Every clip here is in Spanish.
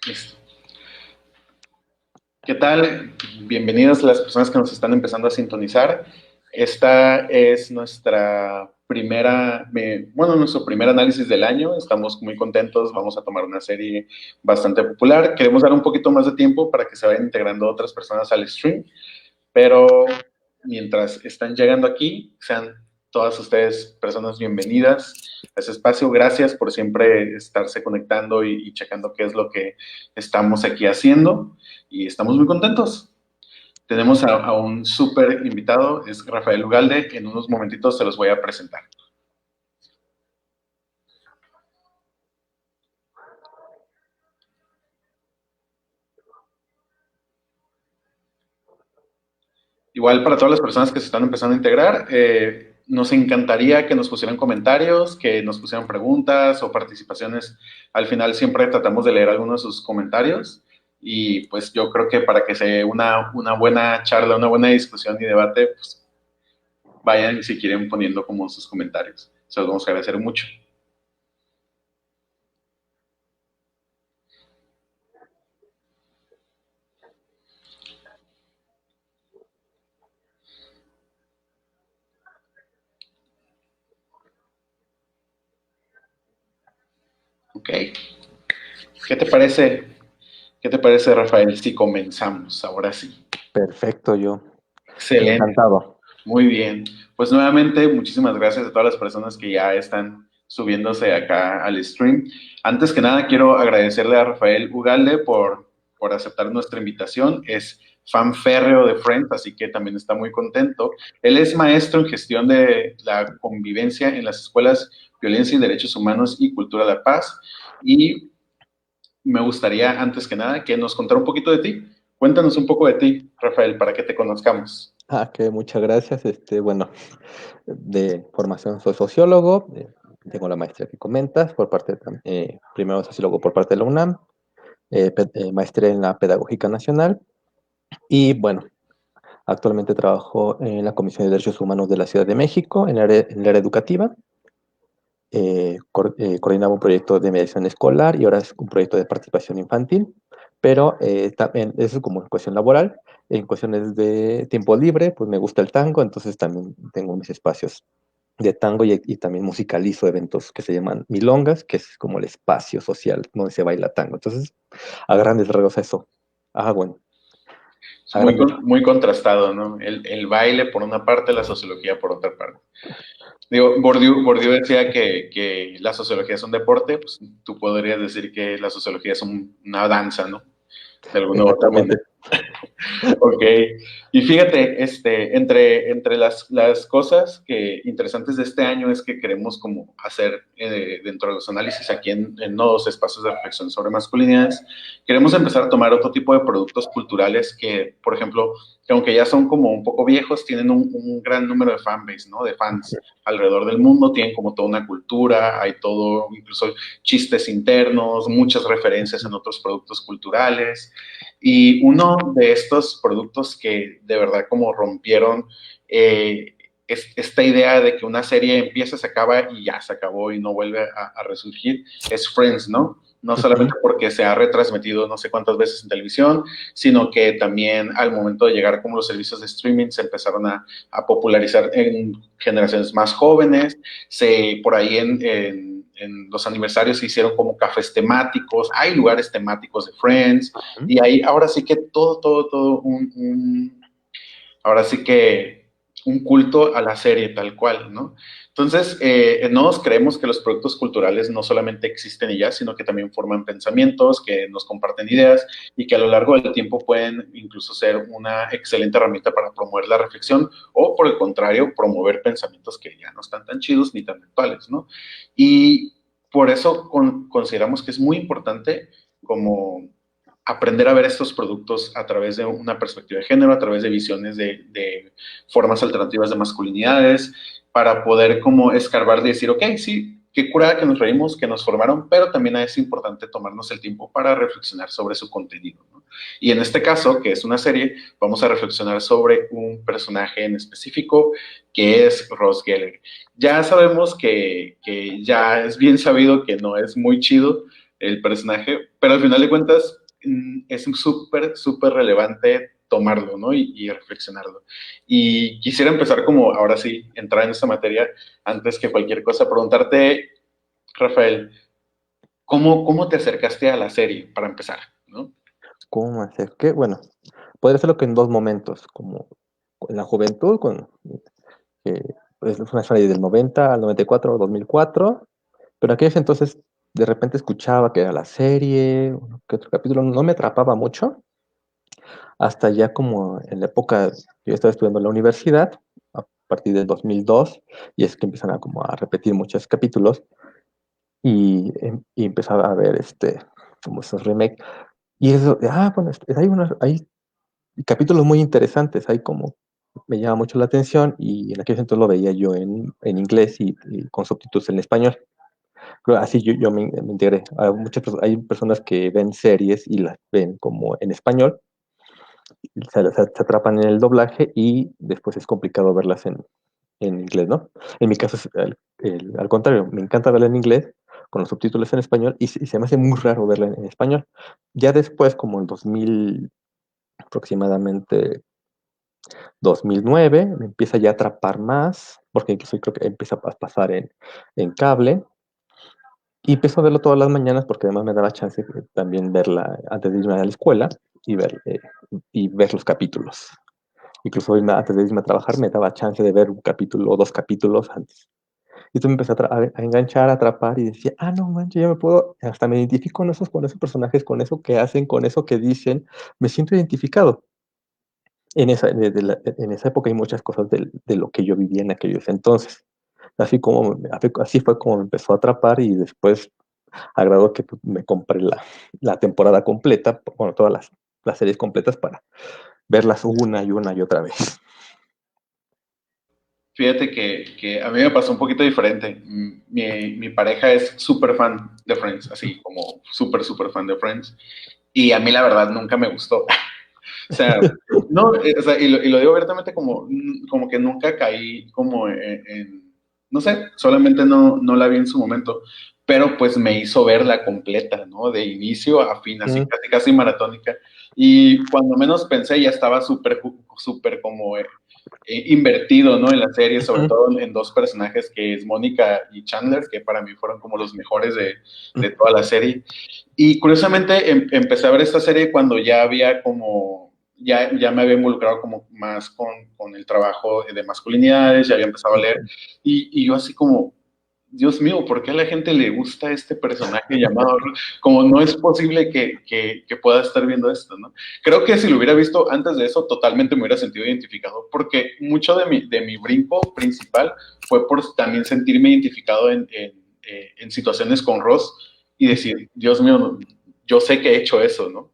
Listo. ¿Qué tal? Bienvenidos a las personas que nos están empezando a sintonizar. Esta es nuestro primer análisis del año. Estamos muy contentos. Vamos a tomar una serie bastante popular. Queremos dar un poquito más de tiempo para que se vayan integrando otras personas al stream, pero mientras están llegando aquí, sean todas ustedes personas bienvenidas a ese espacio. Gracias por siempre estarse conectando y checando qué es lo que estamos aquí haciendo y estamos muy contentos. Tenemos a un súper invitado, es Rafael Ugalde. En unos momentitos se los voy a presentar. Igual para todas las personas que se están empezando a integrar, nos encantaría que nos pusieran comentarios, que nos pusieran preguntas o participaciones. Al final siempre tratamos de leer algunos de sus comentarios y pues yo creo que para que sea una buena charla, una buena discusión y debate, pues vayan si quieren poniendo como sus comentarios. Se los vamos a agradecer mucho. Ok. ¿Qué te parece? ¿Qué te parece, Rafael, si comenzamos? Ahora sí. Perfecto, yo. Excelente. Encantado. Muy bien. Pues nuevamente, muchísimas gracias a todas las personas que ya están subiéndose acá al stream. Antes que nada, quiero agradecerle a Rafael Ugalde por aceptar nuestra invitación. Es fan férreo de Friends, así que también está muy contento. Él es maestro en gestión de la convivencia en las escuelas, violencia y derechos humanos y cultura de la paz. Y me gustaría, antes que nada, que nos contara un poquito de ti. Cuéntanos un poco de ti, Rafael, para que te conozcamos. Que muchas gracias. Bueno, de formación soy sociólogo, tengo la maestría que comentas, primero sociólogo por parte de la UNAM, maestría en la Pedagógica Nacional, y bueno, actualmente trabajo en la Comisión de Derechos Humanos de la Ciudad de México, en el área educativa. Coordinaba un proyecto de mediación escolar y ahora es un proyecto de participación infantil, pero también eso es como en cuestión laboral. En cuestiones de tiempo libre, pues me gusta el tango, entonces también tengo mis espacios de tango y también musicalizo eventos que se llaman milongas, que es como el espacio social donde se baila tango. Entonces, a grandes rasgos eso. Bueno, Es a grandes. muy contrastado, ¿no? El baile por una parte, la sociología por otra parte. Digo, Bourdieu decía que la sociología es un deporte, pues tú podrías decir que la sociología es una danza, ¿no? De alguna u otra Exactamente. manera. Ok. Y fíjate, entre las cosas interesantes de este año es que queremos como hacer dentro de los análisis aquí en nuevos espacios de reflexión sobre masculinidades, queremos empezar a tomar otro tipo de productos culturales que, por ejemplo, que aunque ya son como un poco viejos, tienen un gran número de fanbase, ¿no? De fans alrededor del mundo, tienen como toda una cultura, hay todo, incluso chistes internos, muchas referencias en otros productos culturales. Y uno de estos productos que de verdad como rompieron es esta idea de que una serie empieza, se acaba y ya se acabó y no vuelve a resurgir, es Friends, ¿no? No solamente porque se ha retransmitido no sé cuántas veces en televisión, sino que también al momento de llegar como los servicios de streaming se empezaron a popularizar en generaciones más jóvenes, por ahí en los aniversarios se hicieron como cafés temáticos, hay lugares temáticos de Friends, y ahí ahora sí que todo ahora sí que un culto a la serie tal cual, ¿no? Entonces, no nos creemos que los productos culturales no solamente existen y ya, sino que también forman pensamientos, que nos comparten ideas y que a lo largo del tiempo pueden incluso ser una excelente herramienta para promover la reflexión o, por el contrario, promover pensamientos que ya no están tan chidos ni tan actuales, ¿no? Y por eso consideramos que es muy importante como aprender a ver estos productos a través de una perspectiva de género, a través de visiones de formas alternativas de masculinidades, para poder como escarbar y decir, ok, sí, qué curada que nos reímos, que nos formaron, pero también es importante tomarnos el tiempo para reflexionar sobre su contenido, ¿no? Y en este caso, que es una serie, vamos a reflexionar sobre un personaje en específico, que es Ross Geller. Ya sabemos que ya es bien sabido que no es muy chido, el personaje, pero al final de cuentas es súper, súper relevante tomarlo, ¿no? Y reflexionarlo. Y quisiera empezar como, ahora sí, entrar en esta materia, antes que cualquier cosa, preguntarte, Rafael, ¿cómo te acercaste a la serie para empezar, ¿no? ¿Cómo me acerqué? Bueno, podría hacerlo que en dos momentos, como en la juventud, que es una serie del 90 al 94, 2004, pero aquellos entonces de repente escuchaba que era la serie, uno que otro capítulo, no me atrapaba mucho, hasta ya como en la época, yo estaba estudiando en la universidad, a partir del 2002, y es que empiezan a como a repetir muchos capítulos, y empezaba a ver como esos remakes, y eso, bueno, hay capítulos muy interesantes, hay como, me llama mucho la atención, y en aquel entonces lo veía yo en inglés y con subtítulos en español. Así yo me integré. Hay personas que ven series y las ven como en español, se atrapan en el doblaje y después es complicado verlas en inglés, ¿no? En mi caso es al contrario, me encanta verla en inglés con los subtítulos en español y se me hace muy raro verla en español. Ya después, como en 2000, aproximadamente 2009, me empieza ya a atrapar más, porque incluso creo que empieza a pasar en cable. Y empiezo a verlo todas las mañanas porque además me daba chance de también verla antes de irme a la escuela y ver los capítulos. Incluso antes de irme a trabajar me daba chance de ver un capítulo o dos capítulos antes. Y tú me empecé a enganchar, a atrapar y decía, no manches, ya me puedo, hasta me identifico con esos personajes, con eso que hacen, con eso que dicen, me siento identificado. En esa época hay muchas cosas de lo que yo vivía en aquellos entonces. Así fue como me empezó a atrapar y después agradó que pues, me compré la temporada completa, bueno, todas las series completas para verlas una y otra vez. Fíjate que a mí me pasó un poquito diferente. Mi pareja es súper fan de Friends, así como súper, súper fan de Friends. Y a mí la verdad nunca me gustó. O sea, no, o sea, y lo digo abiertamente como que nunca caí como no sé, solamente no la vi en su momento, pero pues me hizo verla completa, ¿no? De inicio a fin, así Mm, casi, casi maratónica. Y cuando menos pensé ya estaba súper, súper como invertido, ¿no? En la serie, sobre ujú, todo en dos personajes que es Mónica y Chandler, que para mí fueron como los mejores de mm, toda la serie. Y curiosamente empecé a ver esta serie cuando ya había como, ya me había involucrado como más con el trabajo de masculinidades, ya había empezado a leer, y yo así como, Dios mío, ¿por qué a la gente le gusta este personaje llamado? Como no es posible que pueda estar viendo esto, ¿no? Creo que si lo hubiera visto antes de eso, totalmente me hubiera sentido identificado, porque mucho de mi brinco principal fue por también sentirme identificado en situaciones con Ross y decir, Dios mío, yo sé que he hecho eso, ¿no?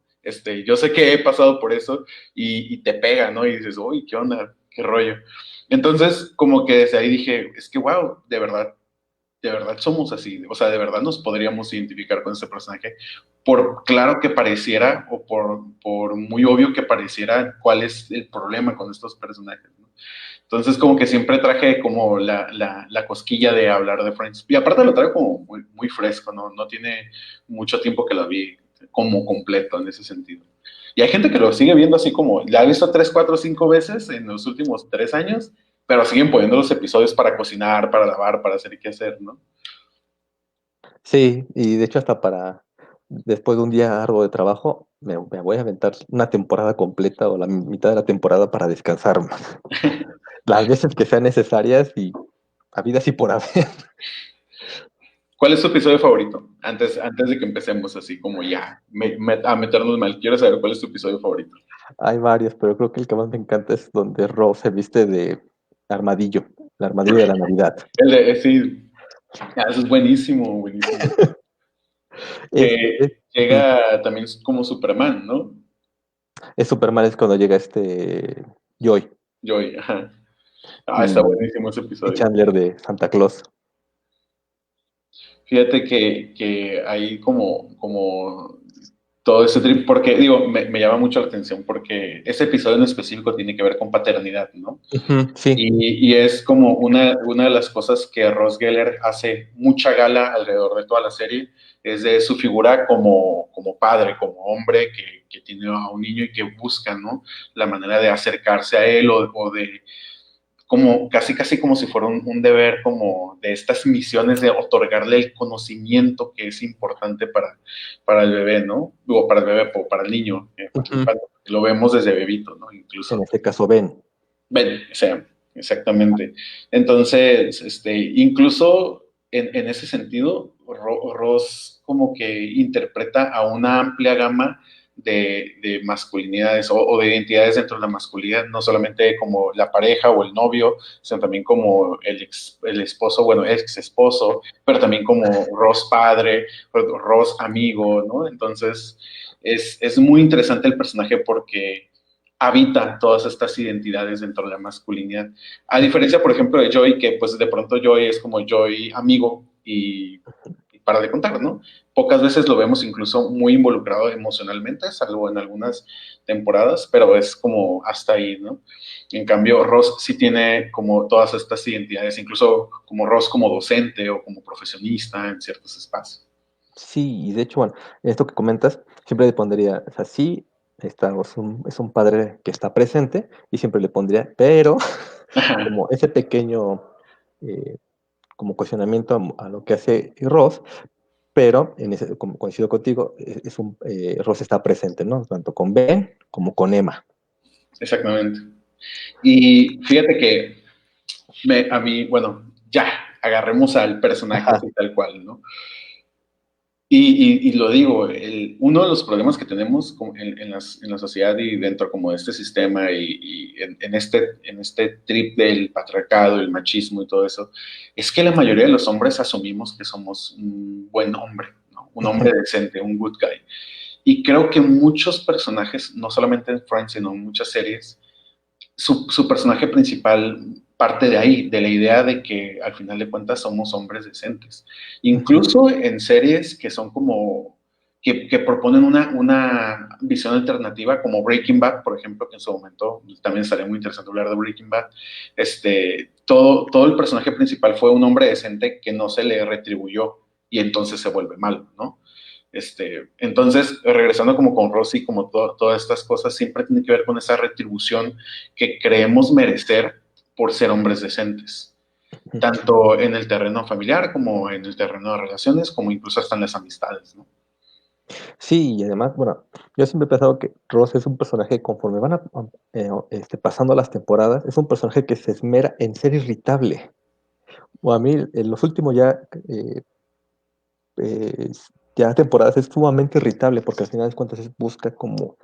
Yo sé que he pasado por eso y te pega, ¿no? Y dices, uy, ¿qué onda? ¿Qué rollo? Entonces, como que desde ahí dije, es que, wow, de verdad somos así, o sea, de verdad nos podríamos identificar con este personaje, por claro que pareciera, o por muy obvio que pareciera, cuál es el problema con estos personajes, ¿no? Entonces, como que siempre traje como la cosquilla de hablar de Friends. Y aparte lo traigo como muy, muy fresco, ¿no? No tiene mucho tiempo que lo vi como completo en ese sentido. Y hay gente que lo sigue viendo así como, la ha visto 3, 4, 5 veces en los últimos 3 años, pero siguen poniendo los episodios para cocinar, para lavar, para hacer qué hacer, ¿no? sí, y de hecho hasta después de un día arduo de trabajo, me voy a aventar una temporada completa o la mitad de la temporada para descansar las veces que sean necesarias y habidas y por haber. ¿Cuál es tu episodio favorito? Antes de que empecemos así como ya a meternos mal, quiero saber cuál es tu episodio favorito. Hay varios, pero creo que el que más me encanta es donde Rose se viste de armadillo, el armadillo de la Navidad. Sí, eso es buenísimo, buenísimo. Es, es, Que mm, llega también como Superman, ¿no? es Superman, es cuando llega Joy Joy, ajá. Está y, buenísimo ese y episodio. Chandler de Santa Claus. Fíjate que hay como todo ese trip, porque digo, me llama mucho la atención porque ese episodio en específico tiene que ver con paternidad, ¿no? Ujú, sí. Y es como una de las cosas que Ross Geller hace mucha gala alrededor de toda la serie, es de su figura como padre, como hombre que tiene a un niño y que busca, ¿no? La manera de acercarse a él o de como casi como si fuera un deber como de estas misiones de otorgarle el conocimiento que es importante para el bebé, ¿no? O para el bebé, o para el niño, para el Ujú. infante. Lo vemos desde bebito, ¿no? En Incluso. este caso, Ben. Ven, o sea, exactamente. Entonces, incluso en ese sentido, Ross como que interpreta a una amplia gama de masculinidades o de identidades dentro de la masculinidad, no solamente como la pareja o el novio, sino también como el esposo, bueno, ex esposo, pero también como Ross padre, Ross amigo, ¿no? Entonces, es muy interesante el personaje porque habita todas estas identidades dentro de la masculinidad. A diferencia, por ejemplo, de Joy, que pues de pronto Joy es como Joy amigo y para de contar, ¿no? Pocas veces lo vemos incluso muy involucrado emocionalmente, salvo en algunas temporadas, pero es como hasta ahí, ¿no? En cambio, Ross sí tiene como todas estas identidades, incluso como Ross como docente o como profesionista en ciertos espacios. Sí, y de hecho, bueno, esto que comentas, siempre le pondría, o sea, sí, es un padre que está presente, y siempre le pondría, pero Ajá, como ese pequeño eh, como cuestionamiento a lo que hace Ross, pero en ese, como coincido contigo, Ross está presente, ¿no? Tanto con Ben como con Emma. exactamente. Y fíjate que a mí, bueno, ya, agarremos al personaje Ajá. así tal cual, ¿no? Y lo digo, uno de los problemas que tenemos en la sociedad y dentro como de este sistema y en este trip del patriarcado, el machismo y todo eso, es que la mayoría de los hombres asumimos que somos un buen hombre, ¿no? Un hombre Ujú, decente, un good guy. Y creo que muchos personajes, no solamente en Friends, sino en muchas series, su personaje principal parte de ahí, de la idea de que al final de cuentas somos hombres decentes. ujú. Incluso en series que son como, que proponen una visión alternativa, como Breaking Bad, por ejemplo, que en su momento también estaría muy interesante hablar de Breaking Bad, todo el personaje principal fue un hombre decente que no se le retribuyó y entonces se vuelve malo, ¿no? Entonces, regresando como con Rosy, como todas estas cosas, siempre tiene que ver con esa retribución que creemos merecer por ser hombres decentes, tanto en el terreno familiar como en el terreno de relaciones, como incluso hasta en las amistades, ¿no? Sí, y además, bueno, yo siempre he pensado que Ross es un personaje, conforme pasando las temporadas, es un personaje que se esmera en ser irritable. O a mí, en los últimos eh, eh, ya temporadas es sumamente irritable, porque al final de cuentas busca como,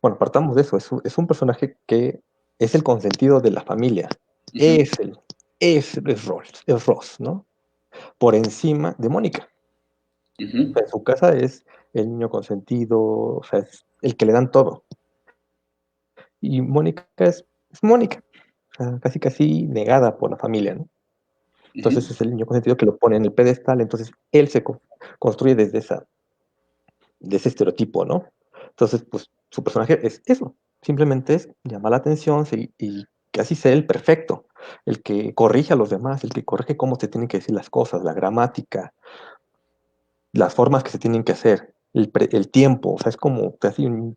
bueno, partamos de eso, es un personaje que es el consentido de la familia, Uh -huh, es el, es Ross, ¿no? Por encima de Mónica. uh -huh, O sea, en su casa es el niño consentido, o sea, es el que le dan todo. Y Mónica es Mónica, o sea, casi casi negada por la familia, ¿no? uh Entonces -huh. es el niño consentido que lo pone en el pedestal, entonces él construye de ese estereotipo, ¿no? Entonces, pues su personaje es eso, simplemente es llamar la atención y casi ser el perfecto, el que corrige a los demás, el que corrige cómo se tienen que decir las cosas, la gramática, las formas que se tienen que hacer, el tiempo, o sea, es como casi un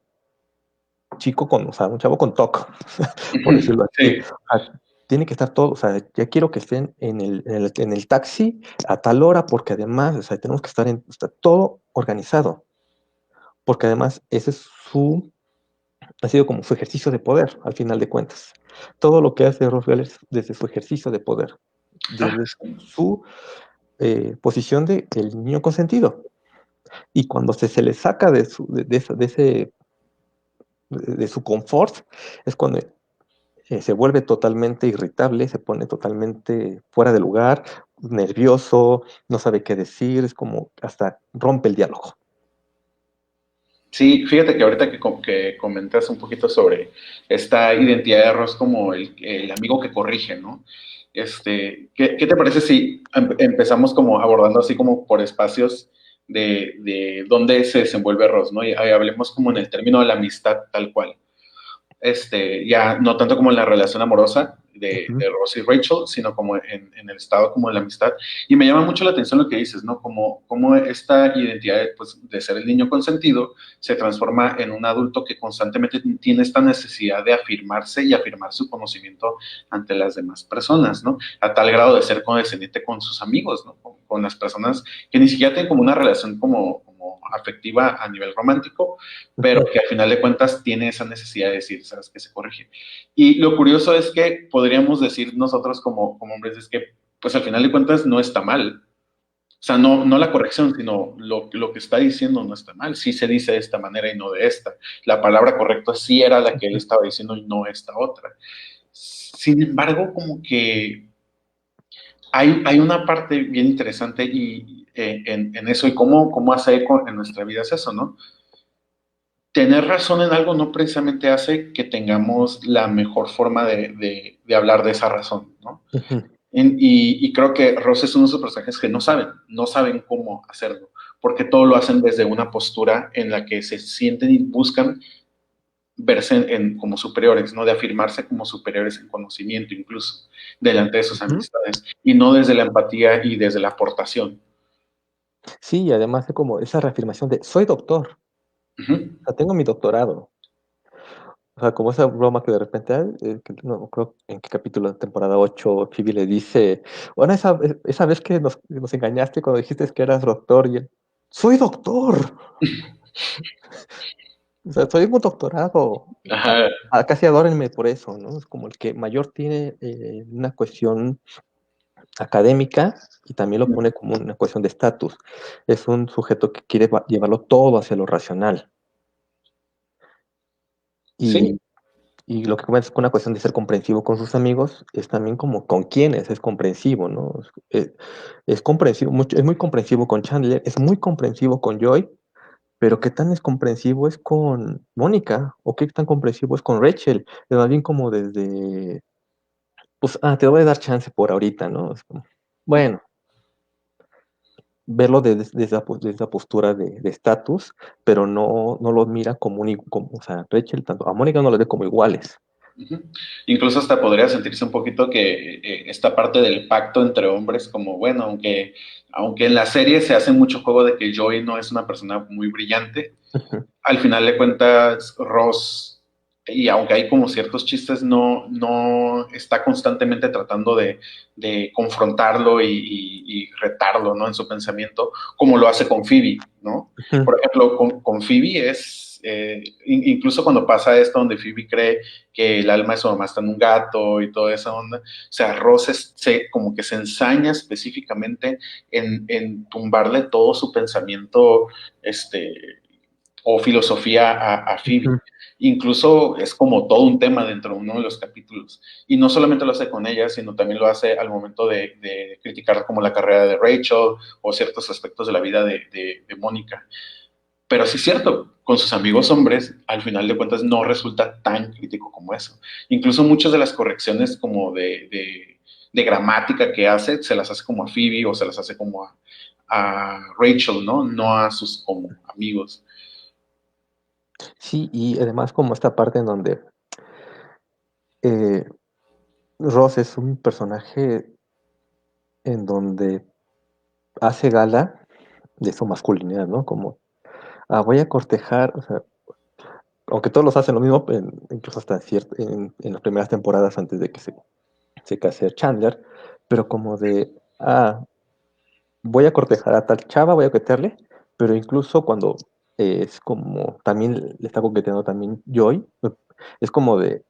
chico con, o sea, un chavo con TOC, Uh por -huh. decirlo así. Sí, O sea, tiene que estar todo, o sea, ya quiero que estén en el taxi a tal hora, porque además, o sea, tenemos que estar está todo organizado, porque además ese es ha sido como su ejercicio de poder, al final de cuentas. Todo lo que hace Roswell es desde su ejercicio de poder, ah, desde su posición de el niño consentido. Y cuando se le saca de su confort, es cuando se vuelve totalmente irritable, se pone totalmente fuera de lugar, nervioso, no sabe qué decir, es como hasta rompe el diálogo. sí, fíjate que ahorita que comentas un poquito sobre esta identidad de Ross como el amigo que corrige, ¿no? ¿Qué te parece si empezamos como abordando así como por espacios de dónde se desenvuelve Ross, ¿no? Y hablemos como en el término de la amistad tal cual. Ya no tanto como en la relación amorosa Ujú. de Ross y Rachel, sino como en el estado como de la amistad. Y me llama mucho la atención lo que dices, ¿no? Como esta identidad pues, de ser el niño consentido se transforma en un adulto que constantemente tiene esta necesidad de afirmarse y afirmar su conocimiento ante las demás personas, ¿no? A tal grado de ser condescendiente con sus amigos, ¿no? Con las personas que ni siquiera tienen como una relación como afectiva a nivel romántico, pero Ujú. que al final de cuentas tiene esa necesidad de decir, ¿sabes qué? Se corrige. Y lo curioso es que podríamos decir nosotros como hombres es que, pues al final de cuentas no está mal. O sea, no la corrección, sino lo que está diciendo no está mal. Sí se dice de esta manera y no de esta. La palabra correcta sí era la que él estaba diciendo y no esta otra. Sin embargo, como que hay una parte bien interesante en eso y cómo hace eco en nuestra vida es eso, ¿no? Tener razón en algo no precisamente hace que tengamos la mejor forma de hablar de esa razón, ¿no? Ujú. Y creo que Ross es uno de esos personajes que no saben cómo hacerlo, porque todo lo hacen desde una postura en la que se sienten y buscan verse como superiores, ¿no? De afirmarse como superiores en conocimiento incluso, delante de sus Ujú. amistades, y no desde la empatía y desde la aportación. Sí, y además de como esa reafirmación de soy doctor, Uh -huh. o sea, tengo mi doctorado. O sea, como esa broma que de repente, que no creo en qué capítulo de temporada 8 Phoebe le dice, bueno, esa vez que nos engañaste cuando dijiste que eras doctor, y él, soy doctor, o sea, soy un doctorado, Ajá. casi adórenme por eso, ¿no? Es como el que mayor tiene una cuestión académica y también lo pone como una cuestión de estatus. Es un sujeto que quiere llevarlo todo hacia lo racional. Sí, Y Y lo que comentas con una cuestión de ser comprensivo con sus amigos, es también como con quienes es comprensivo, ¿no? Es comprensivo, es muy comprensivo con Chandler, es muy comprensivo con Joy, pero qué tan es comprensivo es con Mónica, o qué tan comprensivo es con Rachel, es más bien como desde, pues, te voy a dar chance por ahorita, ¿no? Es como, bueno, verlo desde esa postura de estatus, pero no lo mira como, o sea, Rachel, tanto a Mónica no lo ve como iguales. uh-huh. Incluso hasta podría sentirse un poquito que esta parte del pacto entre hombres, como bueno, aunque en la serie se hace mucho juego de que Joey no es una persona muy brillante, al final de cuentas Ross, y aunque hay como ciertos chistes, no está constantemente tratando de confrontarlo y retarlo, ¿no? En su pensamiento, como lo hace con Phoebe, ¿no? Por ejemplo, con Phoebe incluso cuando pasa esto donde Phoebe cree que el alma de su mamá está en un gato y toda esa onda, o sea, Ross como que se ensaña específicamente en tumbarle todo su pensamiento, o filosofía a Phoebe. Incluso es como todo un tema dentro de uno de los capítulos. Y no solamente lo hace con ella, sino también lo hace al momento de criticar como la carrera de Rachel o ciertos aspectos de la vida de Mónica. Pero sí es cierto, con sus amigos hombres, al final de cuentas no resulta tan crítico como eso. Incluso muchas de las correcciones como de gramática que hace, se las hace como a Phoebe o se las hace como a Rachel, ¿no? No a sus como amigos. Sí, y además como esta parte en donde eh, Ross es un personaje en donde hace gala de su masculinidad, ¿no? Como, voy a cortejar, o sea, aunque todos los hacen lo mismo, incluso hasta en las primeras temporadas antes de que se case Chandler, pero como de, voy a cortejar a tal chava, voy a coquetearle, pero incluso cuando es como, también le está coqueteando también Joy, es como de,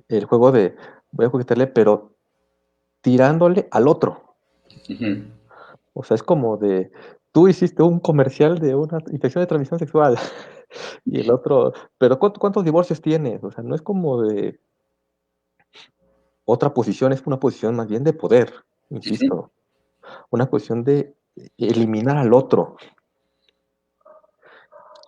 el juego de, voy a coquetearle, pero tirándole al otro. Ujú. O sea, es como de, tú hiciste un comercial de una infección de transmisión sexual y el otro, pero ¿cuántos divorcios tienes? O sea, no es como de otra posición, es una posición más bien de poder, Ujú. insisto, una posición de eliminar al otro.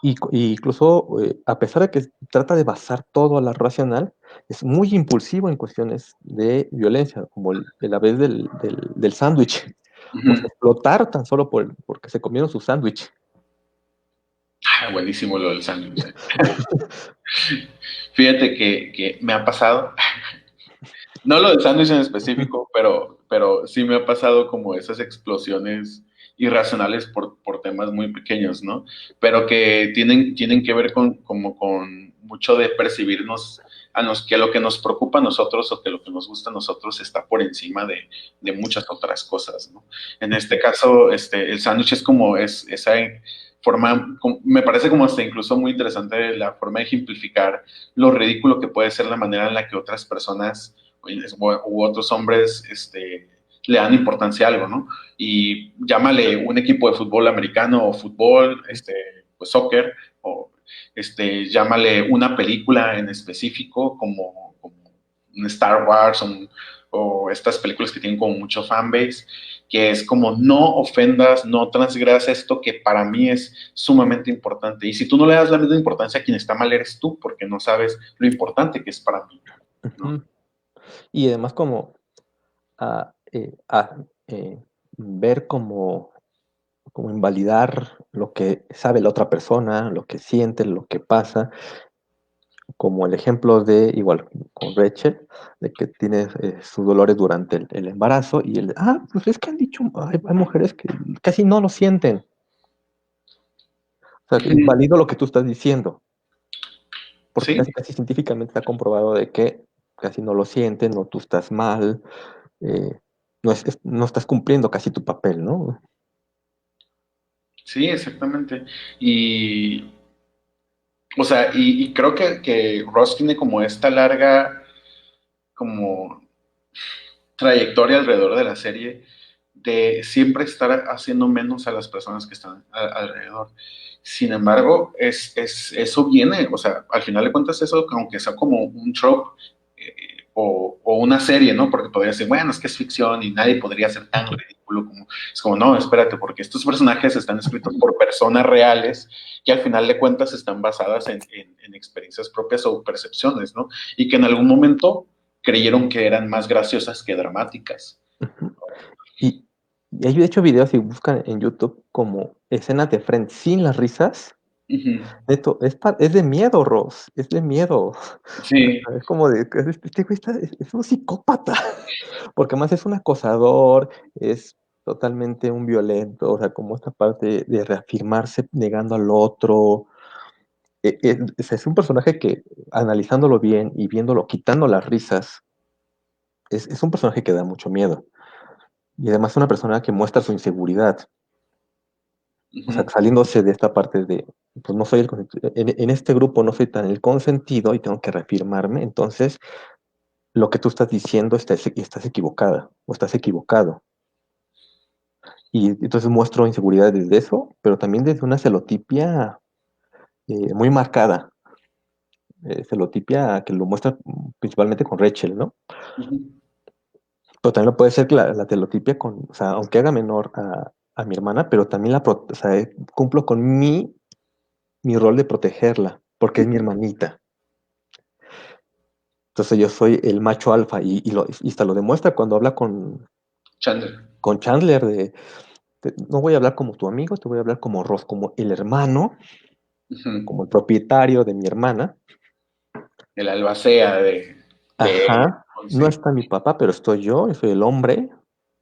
Y incluso, a pesar de que trata de basar todo a la racional, es muy impulsivo en cuestiones de violencia, como la vez del sándwich. O sea, Ujú. explotar tan solo porque se comieron su sándwich. Buenísimo lo del sándwich. Fíjate que me ha pasado, no lo del sándwich en específico, pero sí me ha pasado como esas explosiones irracionales por temas muy pequeños, ¿no? Pero que tienen que ver como con mucho de percibirnos que lo que nos preocupa a nosotros o que lo que nos gusta a nosotros está por encima de muchas otras cosas, ¿no? En este caso, el sándwich es como esa forma, me parece como hasta incluso muy interesante la forma de ejemplificar lo ridículo que puede ser la manera en la que otras personas u otros hombres le dan importancia a algo, ¿no? Y llámale un equipo de fútbol americano o fútbol, pues soccer, o llámale una película en específico como un Star Wars o estas películas que tienen como mucho fanbase, que es como no ofendas, no transgredas esto que para mí es sumamente importante. Y si tú no le das la misma importancia a quien está mal, eres tú, porque no sabes lo importante que es para mí, ¿no? Ujú. Y además como a, ver como invalidar lo que sabe la otra persona, lo que siente, lo que pasa, como el ejemplo de, igual, con Rachel, de que tiene sus dolores durante el embarazo y pues es que han dicho, hay mujeres que casi no lo sienten. O sea, que invalido lo que tú estás diciendo, porque Sí, casi científicamente está comprobado de que casi no lo sienten, o tú estás mal, eh, no estás cumpliendo casi tu papel, ¿no? sí, exactamente. Y, o sea, y creo que Ross tiene como esta larga, como trayectoria alrededor de la serie de siempre estar haciendo menos a las personas que están alrededor. Sin embargo, eso viene, o sea, al final de cuentas eso, aunque sea como un trope o una serie, ¿no? Porque podría decir, bueno, es que es ficción y nadie podría ser tan ridículo como... Es como, no, espérate, porque estos personajes están escritos por personas reales que al final de cuentas están basadas en experiencias propias o percepciones, ¿no? Y que en algún momento creyeron que eran más graciosas que dramáticas. Ujú. Y, y hay de hecho videos, si buscan en YouTube, como escenas de Friends sin las risas. Ujú. Neto, es de miedo, Ross, es de miedo. Sí, Es como de que este güey es un psicópata, porque además es un acosador, es totalmente un violento, o sea, como esta parte de reafirmarse negando al otro. Es un personaje que, analizándolo bien y viéndolo, quitando las risas, es un personaje que da mucho miedo. Y además es una persona que muestra su inseguridad. O sea, ujú, saliéndose de esta parte de, pues no soy en este grupo no soy tan el consentido y tengo que reafirmarme, entonces lo que tú estás diciendo estás equivocada o estás equivocado. Y entonces muestro inseguridad desde eso, pero también desde una celotipia muy marcada, celotipia que lo muestra principalmente con Rachel, ¿no? ujú. Pero también lo puede ser que la celotipia con, o sea, aunque haga menor a mi hermana, pero también o sea, cumplo con mi rol de protegerla, porque es mi hermanita. Entonces yo soy el macho alfa y hasta lo demuestra cuando habla Chandler. con Chandler no voy a hablar como tu amigo, te voy a hablar como Ross, como el hermano, como Ujú. el propietario de mi hermana. El albacea de ella. Ajá, no Sí, está mi papá, pero estoy yo soy el hombre.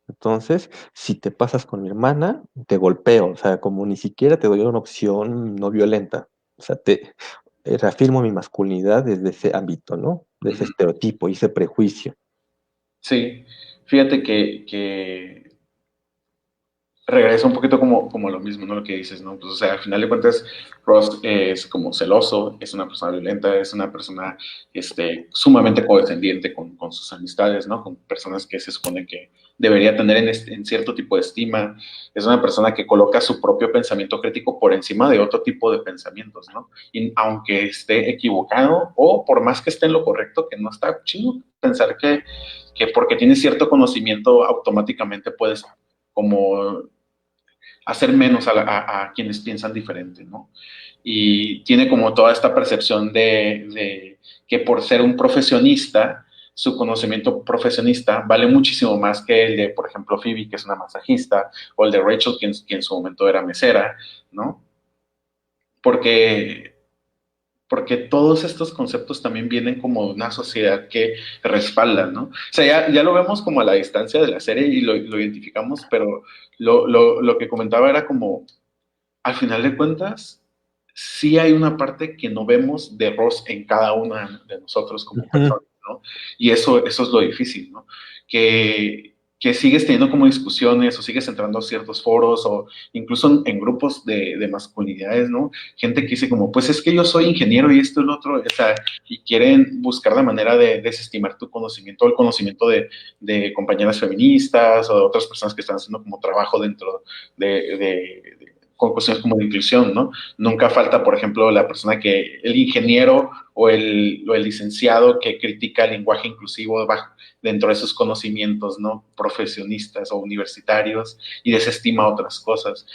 Entonces, si te pasas con mi hermana, te golpeo, o sea, como ni siquiera te doy una opción no violenta. O sea, te reafirmo mi masculinidad desde ese ámbito, ¿no? De ese ujú. estereotipo y ese prejuicio. Sí. Fíjate que regresa un poquito como lo mismo, ¿no? Lo que dices, ¿no? Pues, o sea, al final de cuentas, Ross es como celoso, es una persona violenta, es una persona sumamente condescendiente con sus amistades, ¿no? Con personas que se supone que debería tener en cierto tipo de estima. Es una persona que coloca su propio pensamiento crítico por encima de otro tipo de pensamientos, ¿no? Y aunque esté equivocado o por más que esté en lo correcto, que no está chido pensar que porque tienes cierto conocimiento automáticamente puedes como hacer menos a quienes piensan diferente, ¿no? Y tiene como toda esta percepción de que por ser un profesionista, su conocimiento profesionista vale muchísimo más que el de, por ejemplo, Phoebe, que es una masajista, o el de Rachel, que en su momento era mesera, ¿no? porque porque todos estos conceptos también vienen como de una sociedad que respalda, ¿no? O sea, ya lo vemos como a la distancia de la serie y lo identificamos, pero lo que comentaba era como, al final de cuentas, sí hay una parte que no vemos de Ross en cada una de nosotros como Ujú, personas, ¿no? Y eso es lo difícil, ¿no? Que sigues teniendo como discusiones o sigues entrando a ciertos foros o incluso en grupos de masculinidades, ¿no? Gente que dice como, pues es que yo soy ingeniero y esto y lo otro, o sea, y quieren buscar la manera de desestimar tu conocimiento, el conocimiento de compañeras feministas o de otras personas que están haciendo como trabajo dentro con cuestiones como de inclusión, ¿no? Nunca falta, por ejemplo, la persona que, el ingeniero o el licenciado que critica el lenguaje inclusivo dentro de sus conocimientos, ¿no? Profesionistas o universitarios y desestima otras cosas.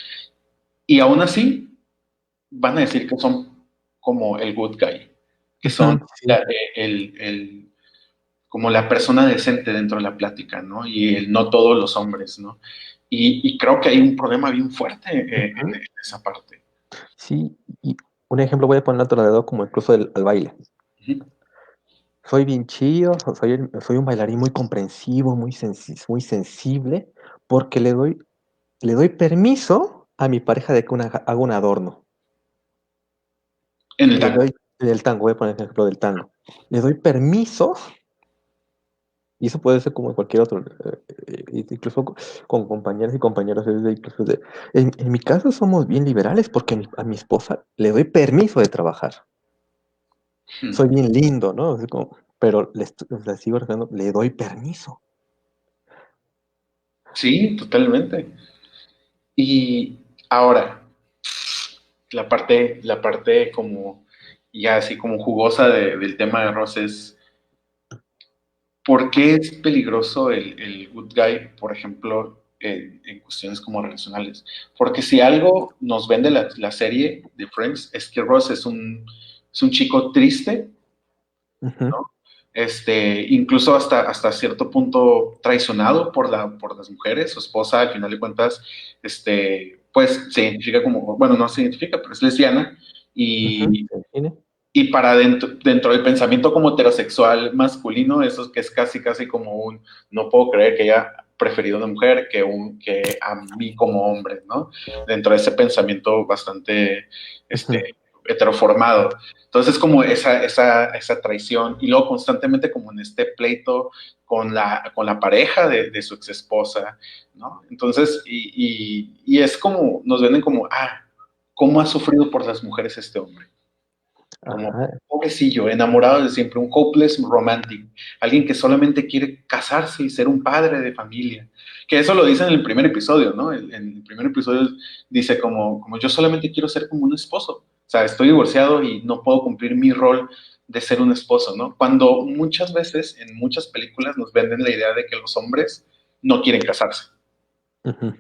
Y aún así, van a decir que son como el good guy, que son ujú, sí. como la persona decente dentro de la plática, ¿no? Y el no todos los hombres, ¿no? Y creo que hay un problema bien fuerte Ujú, en esa parte. sí, y un ejemplo voy a poner otro dedo como incluso al baile. Ujú. Soy bien chido, soy un bailarín muy comprensivo, muy sensible, porque le doy permiso a mi pareja de que haga un adorno. En el Le tango. doy del tango, voy a poner el ejemplo del tango. Le doy permiso, y eso puede ser como en cualquier otro, incluso con compañeras y compañeros, en mi caso somos bien liberales porque a mi esposa le doy permiso de trabajar. Soy Hmm. bien lindo, ¿no? Así como, pero le sigo rezando, le doy permiso. Sí, totalmente. Y ahora, la parte como ya así como jugosa del tema de Ross es, ¿por qué es peligroso el good guy, por ejemplo, en cuestiones como relacionales? Porque si algo nos vende la serie de Friends es que Ross es un chico triste, Ujú, ¿no? Incluso hasta cierto punto traicionado por las mujeres, su esposa al final de cuentas, pues se identifica como, bueno, no se identifica, pero es lesbiana ujú, y, ¿se define? y para dentro del pensamiento como heterosexual masculino, eso es que es casi, casi como no puedo creer que haya preferido a una mujer que a mí como hombre, ¿no? Dentro de ese pensamiento bastante, Ujú, heteroformado. Entonces, como esa traición y luego constantemente como en este pleito con la pareja de su ex esposa, ¿no? Entonces, y es como, nos venden como, ¿cómo ha sufrido por las mujeres este hombre? Como ajá, pobrecillo, enamorado de siempre, un hopeless romantic, alguien que solamente quiere casarse y ser un padre de familia. Que eso lo dice en el primer episodio, ¿no? En el primer episodio dice como yo solamente quiero ser como un esposo. O sea, estoy divorciado y no puedo cumplir mi rol de ser un esposo, ¿no? Cuando muchas veces en muchas películas nos venden la idea de que los hombres no quieren casarse. ujú,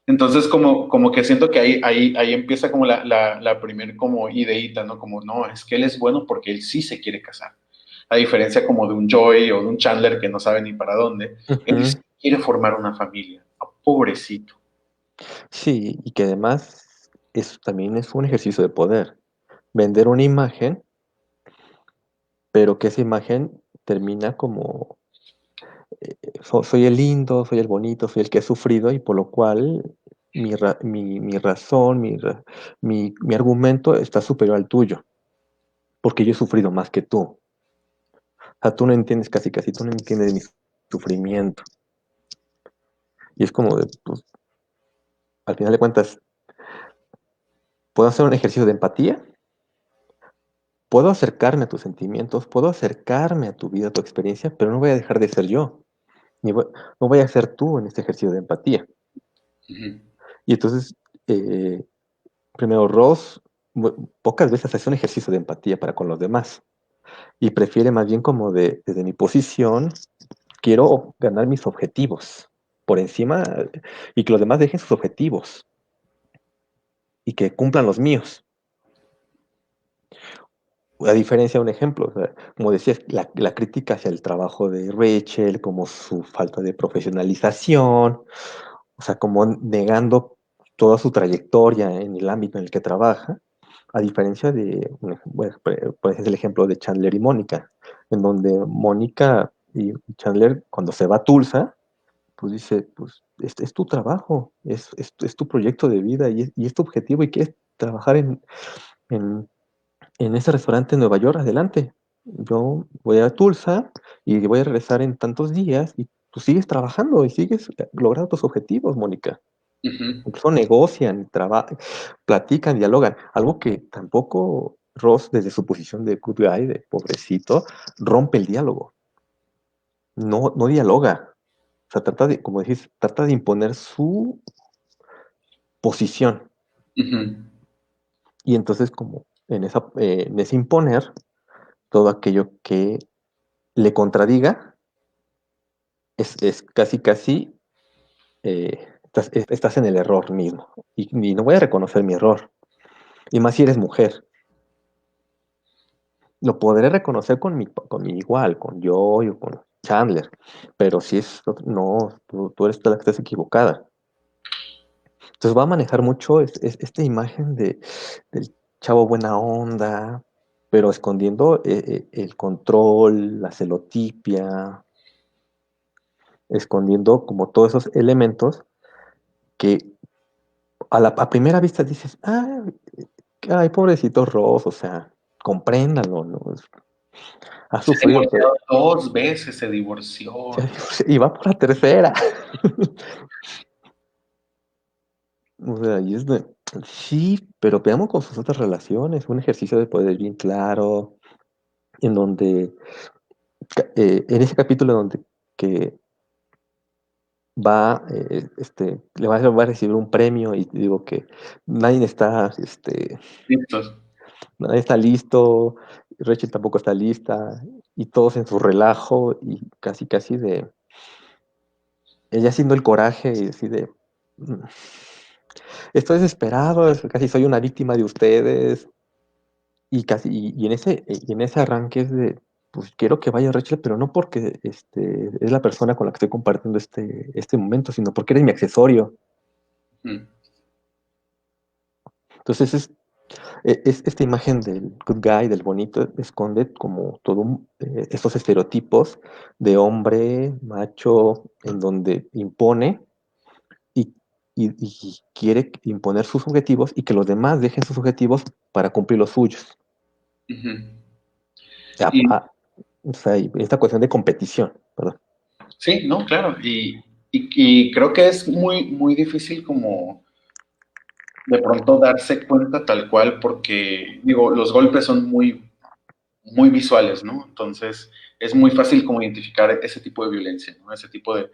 Entonces, como que siento que ahí empieza como la primer como ideíta, ¿no? Como, no, es que él es bueno porque él sí se quiere casar. A diferencia como de un Joey o de un Chandler que no sabe ni para dónde, él sí ujú. quiere formar una familia. Pobrecito. Sí, y que además también es un ejercicio de poder. Vender una imagen, pero que esa imagen termina como soy el lindo, soy el bonito, soy el que ha sufrido y por lo cual mi razón, mi argumento está superior al tuyo, porque yo he sufrido más que tú. O sea, tú no entiendes casi, casi, tú no entiendes mi sufrimiento. Y es como de, pues, al final de cuentas, puedo hacer un ejercicio de empatía, puedo acercarme a tus sentimientos, puedo acercarme a tu vida, a tu experiencia, pero no voy a dejar de ser yo, no voy a ser tú en este ejercicio de empatía. Ujú. Y entonces, eh, primero, Ross pocas veces hace un ejercicio de empatía para con los demás y prefiere más bien como desde mi posición, quiero ganar mis objetivos por encima y que los demás dejen sus objetivos y que cumplan los míos. A diferencia de un ejemplo, o sea, como decías, la crítica hacia el trabajo de Rachel, como su falta de profesionalización, o sea, como negando toda su trayectoria en el ámbito en el que trabaja, A diferencia de, bueno, pues es el ejemplo de Chandler y Mónica, en donde Mónica y Chandler, cuando se va a Tulsa, pues dice, pues es tu trabajo, es tu proyecto de vida y es tu objetivo y quieres trabajar en, en ese restaurante en Nueva York, adelante. Yo voy a Tulsa y voy a regresar en tantos días y tú sigues trabajando y sigues logrando tus objetivos, Mónica. Ujú, Incluso negocian, platican, dialogan. Algo que tampoco Ross, desde su posición de good guy, de pobrecito, rompe el diálogo. No dialoga. O sea, trata de, como decís, trata de imponer su posición. ujú, Y entonces, como en ese imponer, todo aquello que le contradiga es casi, estás en el error mismo. Y no voy a reconocer mi error. Y más si eres mujer. Lo podré reconocer con mi igual, con Joy o con Chandler, pero si es, no, tú eres la que estás equivocada. Entonces va a manejar mucho esta imagen del chavo buena onda, pero escondiendo el control, la celotipia, escondiendo como todos esos elementos que a primera vista dices, ay, pobrecito Ross, o sea, compréndalo, ¿no? Ha Se sufrido, divorció 2 veces, se divorció. y va por la tercera. O sea, sí, pero veamos con sus otras relaciones, un ejercicio de poder bien claro, en donde, en ese capítulo donde que va a recibir un premio y digo que nadie está, Listos. nadie está listo, Rachel tampoco está lista, y todos en su relajo y casi de, ella haciendo el coraje y así de, "Mm, estoy desesperado, casi soy una víctima de ustedes. Y en ese arranque es de, pues quiero que vaya Rachel, pero no porque es la persona con la que estoy compartiendo este momento, sino porque eres mi accesorio. Mm, Entonces esta imagen del good guy, del bonito, esconde como estos estereotipos de hombre macho en donde impone y, y quiere imponer sus objetivos y que los demás dejen sus objetivos para cumplir los suyos. ujú. A- Y a- o sea, y esta cuestión de competición, perdón. sí, no, claro. Y creo que es muy, muy difícil como de pronto darse cuenta tal cual porque, digo, los golpes son muy, muy visuales, ¿no? Entonces es muy fácil como identificar ese tipo de violencia, ¿no? Ese tipo de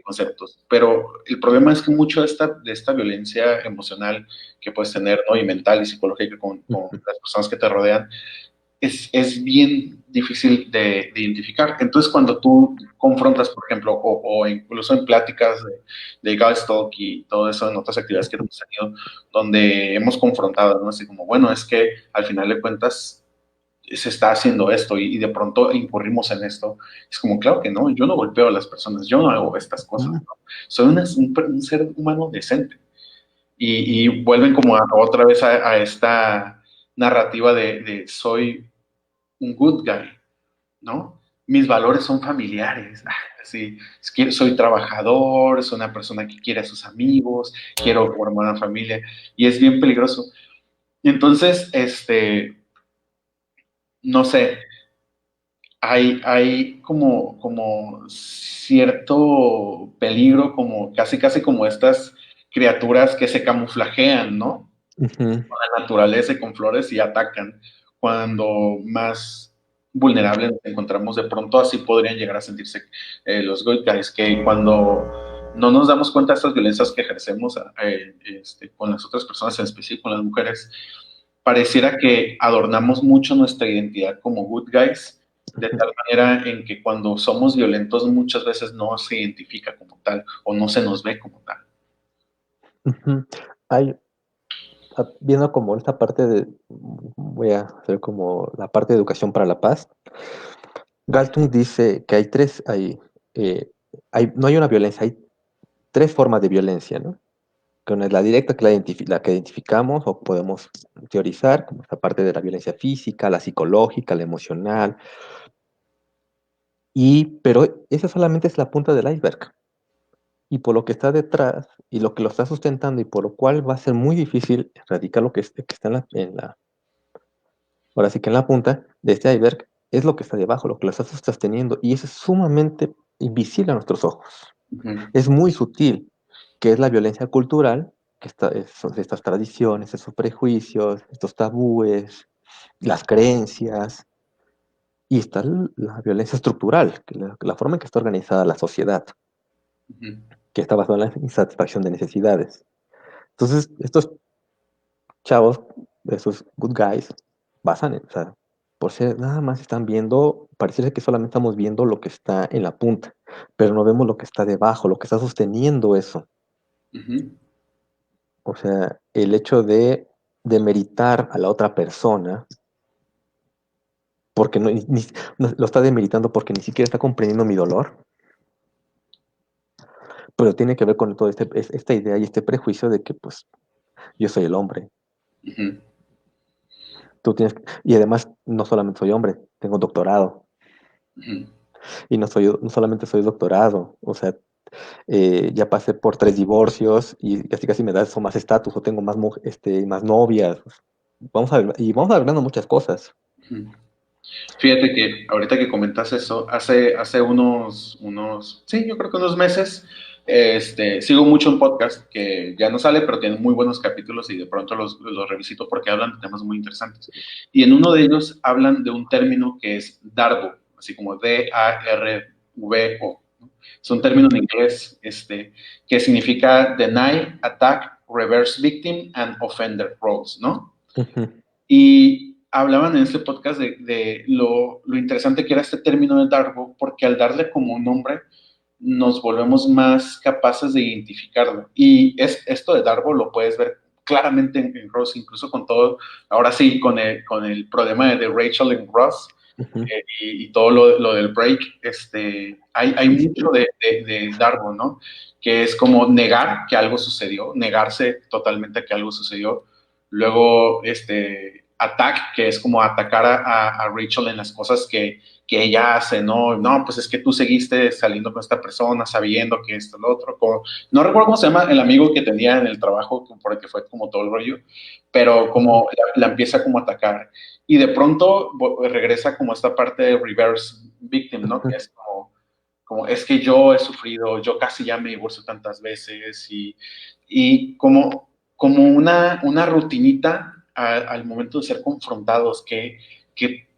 conceptos. Pero el problema es que mucho de esta violencia emocional que puedes tener, ¿no? Y mental y psicológica con las personas que te rodean, es bien difícil de identificar. Entonces, cuando tú confrontas, por ejemplo, o incluso en pláticas de Guys Talk y todo eso, en otras actividades que hemos tenido, donde hemos confrontado, ¿no? Así como, bueno, es que al final de cuentas se está haciendo esto y de pronto incurrimos en esto. Es como, claro que no, yo no golpeo a las personas, yo no hago estas cosas, Mm, ¿no? Soy un ser humano decente. Y vuelven como otra vez a esta narrativa de soy un good guy, ¿no? Mis valores son familiares, así, soy trabajador, soy una persona que quiere a sus amigos, quiero formar una familia, y es bien peligroso. Y entonces, no sé, hay como cierto peligro, como casi como estas criaturas que se camuflajean, ¿no? ujú, La naturaleza y con flores y atacan. Cuando más vulnerables nos encontramos, de pronto así podrían llegar a sentirse los good guys, que cuando no nos damos cuenta de estas violencias que ejercemos con las otras personas, en especial con las mujeres, pareciera que adornamos mucho nuestra identidad como good guys, de ujú, tal manera en que cuando somos violentos muchas veces no se identifica como tal o no se nos ve como tal. ujú. Hay, viendo como esta parte voy a hacer como la parte de educación para la paz. Galtung dice que eh, no hay una violencia, hay tres formas de violencia, ¿no? que una es la directa, que la que identificamos o podemos teorizar, como esta parte de la violencia física, la psicológica, la emocional, pero esa solamente es la punta del iceberg. Y por lo que está detrás, y lo que lo está sustentando, y por lo cual va a ser muy difícil erradicar lo que está ahora sí que en la punta de este iceberg, es lo que está debajo, lo que lo está sosteniendo, y eso es sumamente invisible a nuestros ojos. Ujú, Es muy sutil, que es la violencia cultural, son estas tradiciones, esos prejuicios, estos tabúes, las creencias, y está la violencia estructural, la forma en que está organizada la sociedad, ujú. que está basada en la insatisfacción de necesidades. Entonces, estos chavos, esos good guys, o sea, por ser nada más están viendo, pareciera que solamente estamos viendo lo que está en la punta, pero no vemos lo que está debajo, lo que está sosteniendo eso. Ujú, O sea, el hecho de demeritar a la otra persona, porque no, lo está demeritando porque ni siquiera está comprendiendo mi dolor, pero tiene que ver con toda esta idea y este prejuicio de que, pues, yo soy el hombre. ujú, Y además, no solamente soy hombre, tengo doctorado. ujú. Y no solamente soy doctorado, o sea, ya pasé por 3 divorcios y casi casi me da eso más estatus, o tengo más novias. Vamos agregando muchas cosas. Ujú. Fíjate que ahorita que comentas eso, hace sí, yo creo que unos meses, sigo mucho un podcast que ya no sale, pero tiene muy buenos capítulos y de pronto los revisito porque hablan de temas muy interesantes. Y en uno de ellos hablan de un término que es DARVO, así como DARVO, ¿no? Es un término en inglés, que significa Deny, Attack, Reverse Victim and Offender Roles, ¿no? Ujú, Y hablaban en este podcast de lo interesante que era este término de Darbo, porque al darle como un nombre, nos volvemos más capaces de identificarlo. Y esto de Darbo lo puedes ver claramente en Ross, incluso con todo, ahora sí, con el problema de Rachel en Ross, ujú. y todo lo del break, hay mucho de Darbo, ¿no? Que es como negar que algo sucedió, negarse totalmente a que algo sucedió. Luego, attack, que es como atacar a Rachel en las cosas que ella hace, ¿no? No, pues es que tú seguiste saliendo con esta persona sabiendo que esto, lo otro. No recuerdo cómo se llama el amigo que tenía en el trabajo, por el que fue como todo el rollo, pero como la empieza como a atacar y de pronto regresa como esta parte de reverse victim, ¿no? Que es como es que yo he sufrido, yo casi ya me divorcio tantas veces y como una rutinita al momento de ser confrontados que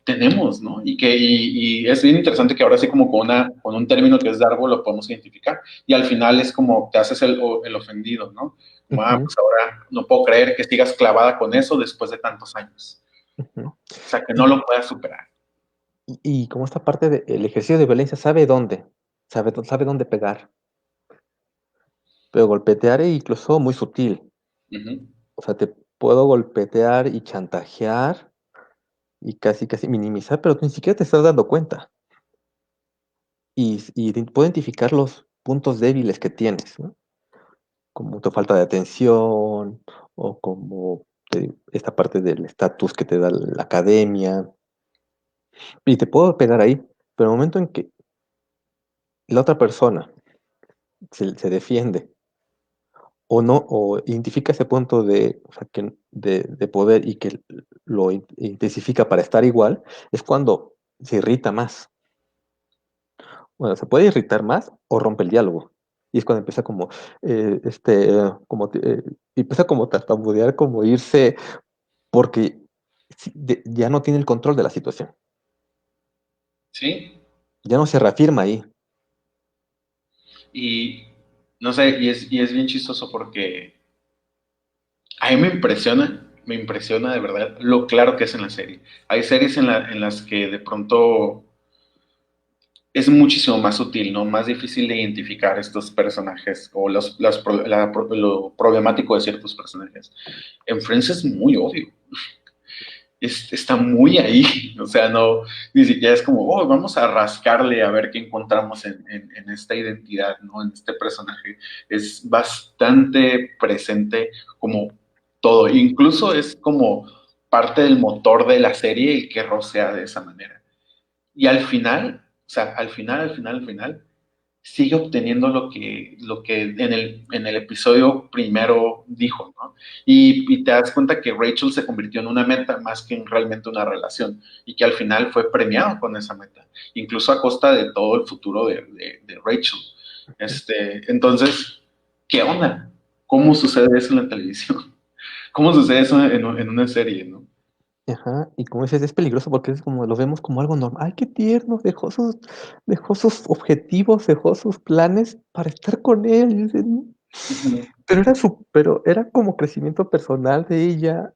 tenemos, ¿no? Y es bien interesante que ahora sí como con un término que es Darbo lo podemos identificar y al final es como te haces el ofendido, ¿no? Como, Ujú, pues ahora no puedo creer que sigas clavada con eso después de tantos años. ujú. O sea, que no Y, lo puedas superar. y como esta parte del ejercicio de violencia sabe dónde pegar, pero golpetear e incluso muy sutil. Ujú. O sea, te puedo golpetear y chantajear y casi casi minimizar, pero tú ni siquiera te estás dando cuenta. Puedo identificar los puntos débiles que tienes, ¿no? Como tu falta de atención o como esta parte del estatus que te da la academia. Y te puedo pegar ahí, pero el momento en que la otra persona se defiende o no, o identifica ese punto o sea, de poder y que lo intensifica para estar igual, es cuando se irrita más. Bueno, se puede irritar más o rompe el diálogo. Y es cuando empieza y empieza como tartamudear, como irse, porque ya no tiene el control de la situación. Sí, Ya no se reafirma ahí. y no sé, y es bien chistoso porque a mí me impresiona de verdad lo claro que es en la serie. Hay series en las que de pronto es muchísimo más sutil, ¿no? Más difícil de identificar estos personajes o lo problemático de ciertos personajes. En Friends es muy obvio. está muy ahí, o sea, no, ni siquiera es como, oh, vamos a rascarle a ver qué encontramos en esta identidad, ¿no? En este personaje. Es bastante presente como todo, incluso es como parte del motor de la serie el que Ross sea de esa manera. Y al final, o sea, al final, sigue obteniendo lo que en el episodio primero dijo, ¿no? Y te das cuenta que Rachel se convirtió en una meta más que en realmente una relación y que al final fue premiado con esa meta, incluso a costa de todo el futuro de Rachel. Entonces, ¿qué onda? ¿Cómo sucede eso en la televisión? ¿Cómo sucede eso en una serie, no? Ajá, y como dices, es peligroso porque es como lo vemos como algo normal. ¡Ay, qué tierno! Dejó sus objetivos, dejó sus planes para estar con él. Y dices, "Mm". Ujú. Pero era como crecimiento personal de ella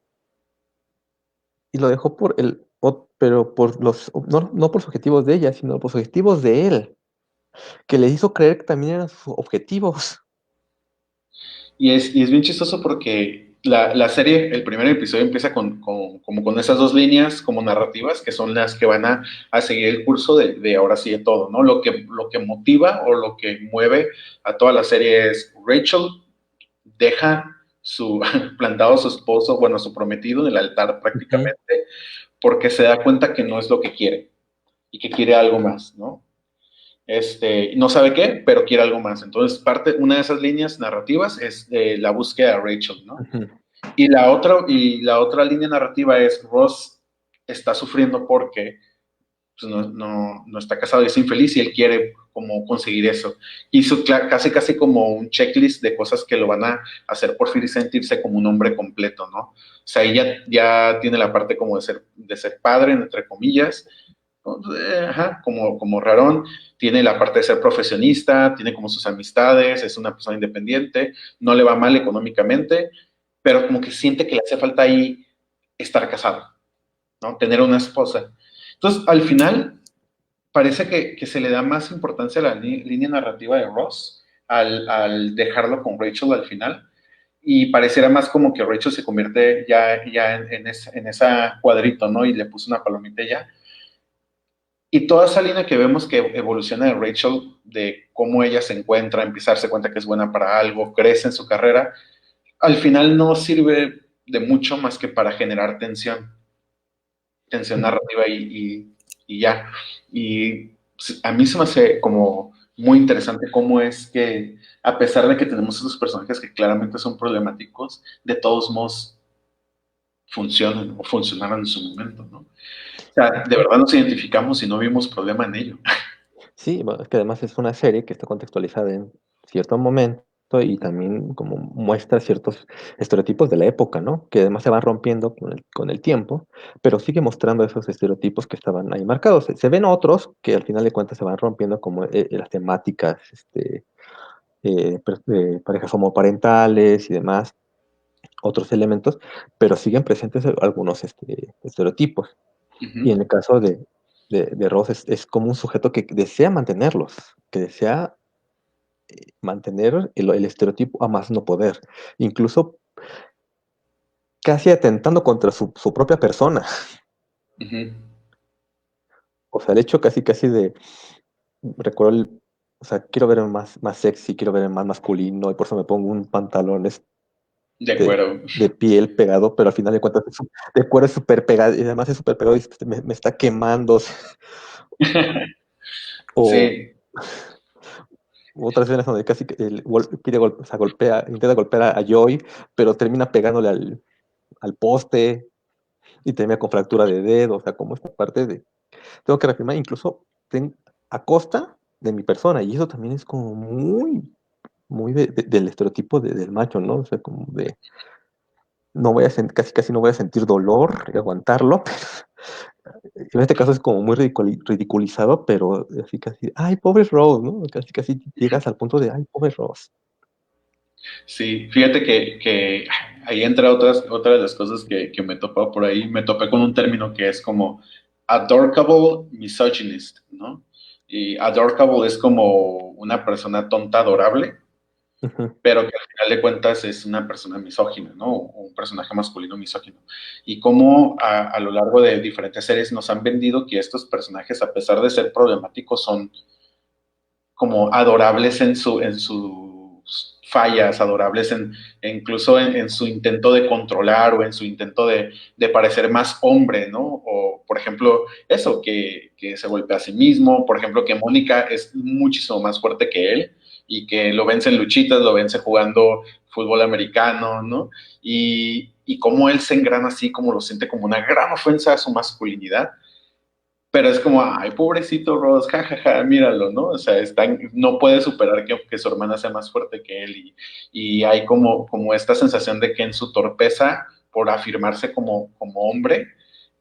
y lo dejó pero por no por los objetivos de ella, sino por los objetivos de él, que le hizo creer que también eran sus objetivos. Y es bien chistoso porque la serie, el primer episodio empieza como con esas dos líneas como narrativas que son las que van a seguir el curso de ahora sí de todo, ¿no? Lo que motiva o lo que mueve a toda la serie es Rachel deja plantado a su esposo, bueno, a su prometido en el altar Ujú, prácticamente, porque se da cuenta que no es lo que quiere y que quiere algo más, ¿no? No sabe qué, pero quiere algo más. Entonces, una de esas líneas narrativas es la búsqueda de Rachel, ¿no? ujú. Y la otra línea narrativa es Ross está sufriendo porque pues, no está casado y es infeliz y él quiere como conseguir eso. Hizo casi casi como un checklist de cosas que lo van a hacer por fin y sentirse como un hombre completo, ¿no? O sea, ella ya tiene la parte como de ser padre, entre comillas, ajá, como Rarón, tiene la parte de ser profesionista, tiene como sus amistades, es una persona independiente, no le va mal económicamente, pero como que siente que le hace falta ahí estar casado, ¿no? Tener una esposa. Entonces, al final, parece que se le da más importancia a la línea narrativa de Ross al dejarlo con Rachel al final. Y pareciera más como que Rachel se convierte ya en esa cuadrito, ¿no? Y le puso una palomita ya. Y toda esa línea que vemos que evoluciona de Rachel, de cómo ella se encuentra, empieza a darse cuenta que es buena para algo, crece en su carrera, al final no sirve de mucho más que para generar tensión narrativa y ya. Y a mí se me hace como muy interesante cómo es que, a pesar de que tenemos esos personajes que claramente son problemáticos, de todos modos funcionan o funcionaron en su momento, ¿no? O sea, de verdad nos identificamos y no vimos problema en ello. Sí, bueno, es que además es una serie que está contextualizada en cierto momento y también como muestra ciertos estereotipos de la época, ¿no? Que además se van rompiendo con el tiempo, pero sigue mostrando esos estereotipos que estaban ahí marcados. Se ven otros que al final de cuentas se van rompiendo como las temáticas, parejas homoparentales y demás, otros elementos, pero siguen presentes algunos estereotipos. Y Ujú. en el caso de Ross es como un sujeto que desea mantenerlos, que desea mantener el estereotipo a más no poder, incluso casi atentando contra su propia persona. Ujú. O sea, el hecho casi casi recuerdo o sea, quiero verme más sexy, quiero verme más masculino, y por eso me pongo un pantalón De acuerdo. de piel pegado, pero al final de cuentas de cuero es súper pegado, y además es súper pegado y me está quemando. O Sí, otras escenas donde casi que o sea, intenta golpear a Joy, pero termina pegándole al poste y termina con fractura de dedo. O sea, como esta parte de. Tengo que reafirmar, incluso a costa de mi persona, y eso también es como muy del estereotipo del macho, ¿no? O sea, como de. No voy a casi casi no voy a sentir dolor y aguantarlo, pero en este caso es como muy ridiculizado, pero así casi, ay, pobre Rose, ¿no? Casi casi llegas al punto de, ay, pobre Rose. sí, fíjate que ahí entra otra de las cosas que me topaba por ahí. Me topé con un término que es como adorkable misogynist, ¿no? Y adorkable es como una persona tonta adorable, Ujú, pero que al final de cuentas es una persona misógina, ¿no? O un personaje masculino misógino. Y cómo a lo largo de diferentes series nos han vendido que estos personajes, a pesar de ser problemáticos, son como adorables en sus fallas, adorables incluso en su intento de controlar o en su intento de parecer más hombre, ¿no? O, por ejemplo, eso, que se golpea a sí mismo, por ejemplo, que Mónica es muchísimo más fuerte que él y que lo vence en luchitas, lo vence jugando fútbol americano, ¿no? Y cómo él se engrana así, como lo siente como una gran ofensa a su masculinidad, pero es como, ay, pobrecito Ross, jajaja, míralo, ¿no? O sea, no puede superar que su hermana sea más fuerte que él y hay como esta sensación de que en su torpeza, por afirmarse como hombre,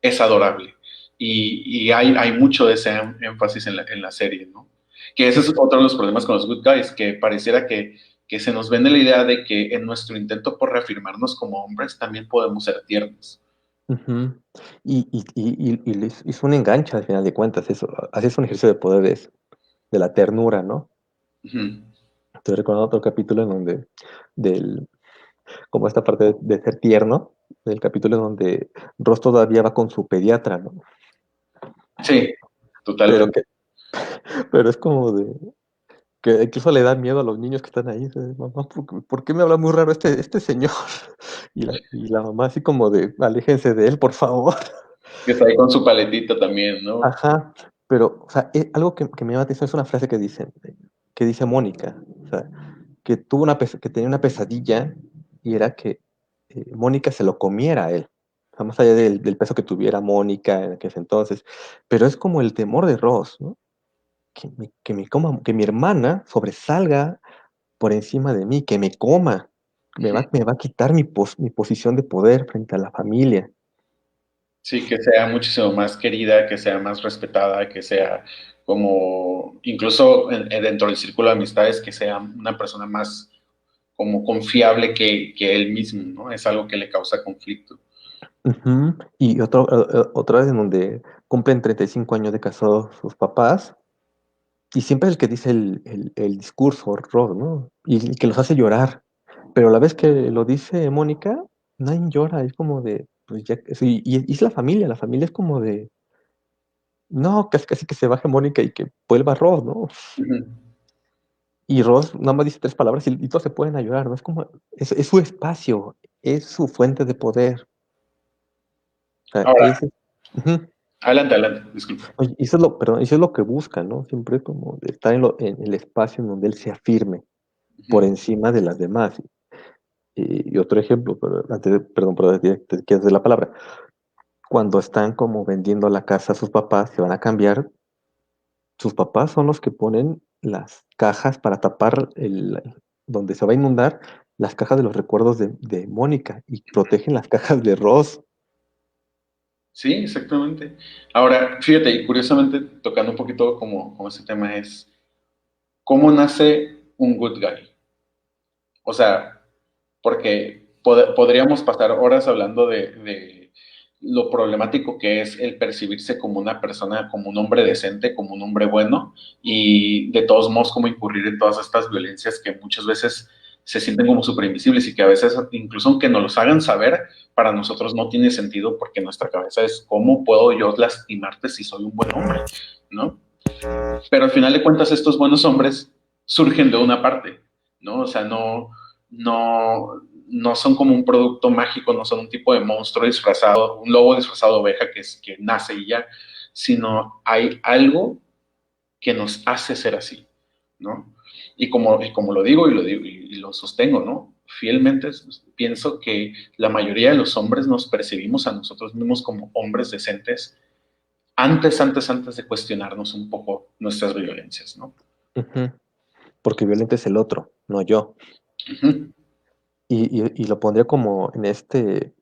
es adorable. Y hay mucho de ese énfasis en la serie, ¿no? Que ese es otro de los problemas con los Good Guys, que pareciera que se nos vende la idea de que en nuestro intento por reafirmarnos como hombres también podemos ser tiernos. Ujú. Es un enganche al final de cuentas, eso, haces un ejercicio de poderes, de la ternura, ¿no? Ujú. Estoy recordando otro capítulo en donde, del, como esta parte de ser tierno, del capítulo en donde Ross todavía va con su pediatra, ¿no? Sí, Pero totalmente. que, pero es como de, que incluso le da miedo a los niños que están ahí. Mamá, ¿por qué me habla muy raro este señor? Y la mamá así como de, aléjense de él, por favor. Que está ahí con su paletita también, ¿no? Ajá, pero, o sea, algo que me llama la atención es una frase que dice Mónica, o sea, que tenía una pesadilla y era que Mónica se lo comiera a él, o sea, más allá del peso que tuviera Mónica en aquel entonces, pero es como el temor de Ross, ¿no? Que mi hermana sobresalga por encima de mí, que me coma, me va a quitar mi posición de poder frente a la familia. Sí, que sea muchísimo más querida, que sea más respetada, que sea como, incluso dentro del círculo de amistades, que sea una persona más como confiable que él mismo, ¿no? Es algo que le causa conflicto. Ujú. Y otra vez en donde cumplen 35 años de casados sus papás, y siempre es el que dice el discurso, Ross, ¿no? Y que los hace llorar. Pero a la vez que lo dice Mónica, nadie llora, es como de, pues ya, sí, y es la familia es como de, no, casi casi que se baje Mónica y que vuelva Ross, ¿no? Ujú. Y Ross nada más dice tres palabras y todos se pueden a llorar, ¿no? Es su espacio, es su fuente de poder. O sea, Ahora, ujú. adelante, adelante, disculpa. Oye, y eso es perdón, eso es lo que busca, ¿no? Siempre como de estar en el espacio en donde él se afirme por Ujú. encima de las demás. Y otro ejemplo, pero perdón, pero te quiero hacer la palabra. Cuando están como vendiendo la casa a sus papás, se van a cambiar, sus papás son los que ponen las cajas para tapar donde se va a inundar, las cajas de los recuerdos de Mónica y protegen las cajas de Ross. Sí, exactamente. Ahora, fíjate, y curiosamente, tocando un poquito como ese tema es, ¿cómo nace un good guy? O sea, porque podríamos pasar horas hablando de lo problemático que es el percibirse como una persona, como un hombre decente, como un hombre bueno, y de todos modos como incurrir en todas estas violencias que muchas veces se sienten como súper invisibles y que a veces, incluso aunque nos los hagan saber, para nosotros no tiene sentido porque nuestra cabeza es, ¿cómo puedo yo lastimarte si soy un buen hombre? ¿No? Pero al final de cuentas estos buenos hombres surgen de una parte, ¿no? O sea, no son como un producto mágico, no son un tipo de monstruo disfrazado, un lobo disfrazado de oveja que nace y ya, sino hay algo que nos hace ser así, ¿no? Y como lo digo y lo sostengo, ¿no? Fielmente pienso que la mayoría de los hombres nos percibimos a nosotros mismos como hombres decentes antes de cuestionarnos un poco nuestras violencias, ¿no? Ujú. Porque violento es el otro, no yo. Ujú. Y lo pondría como en este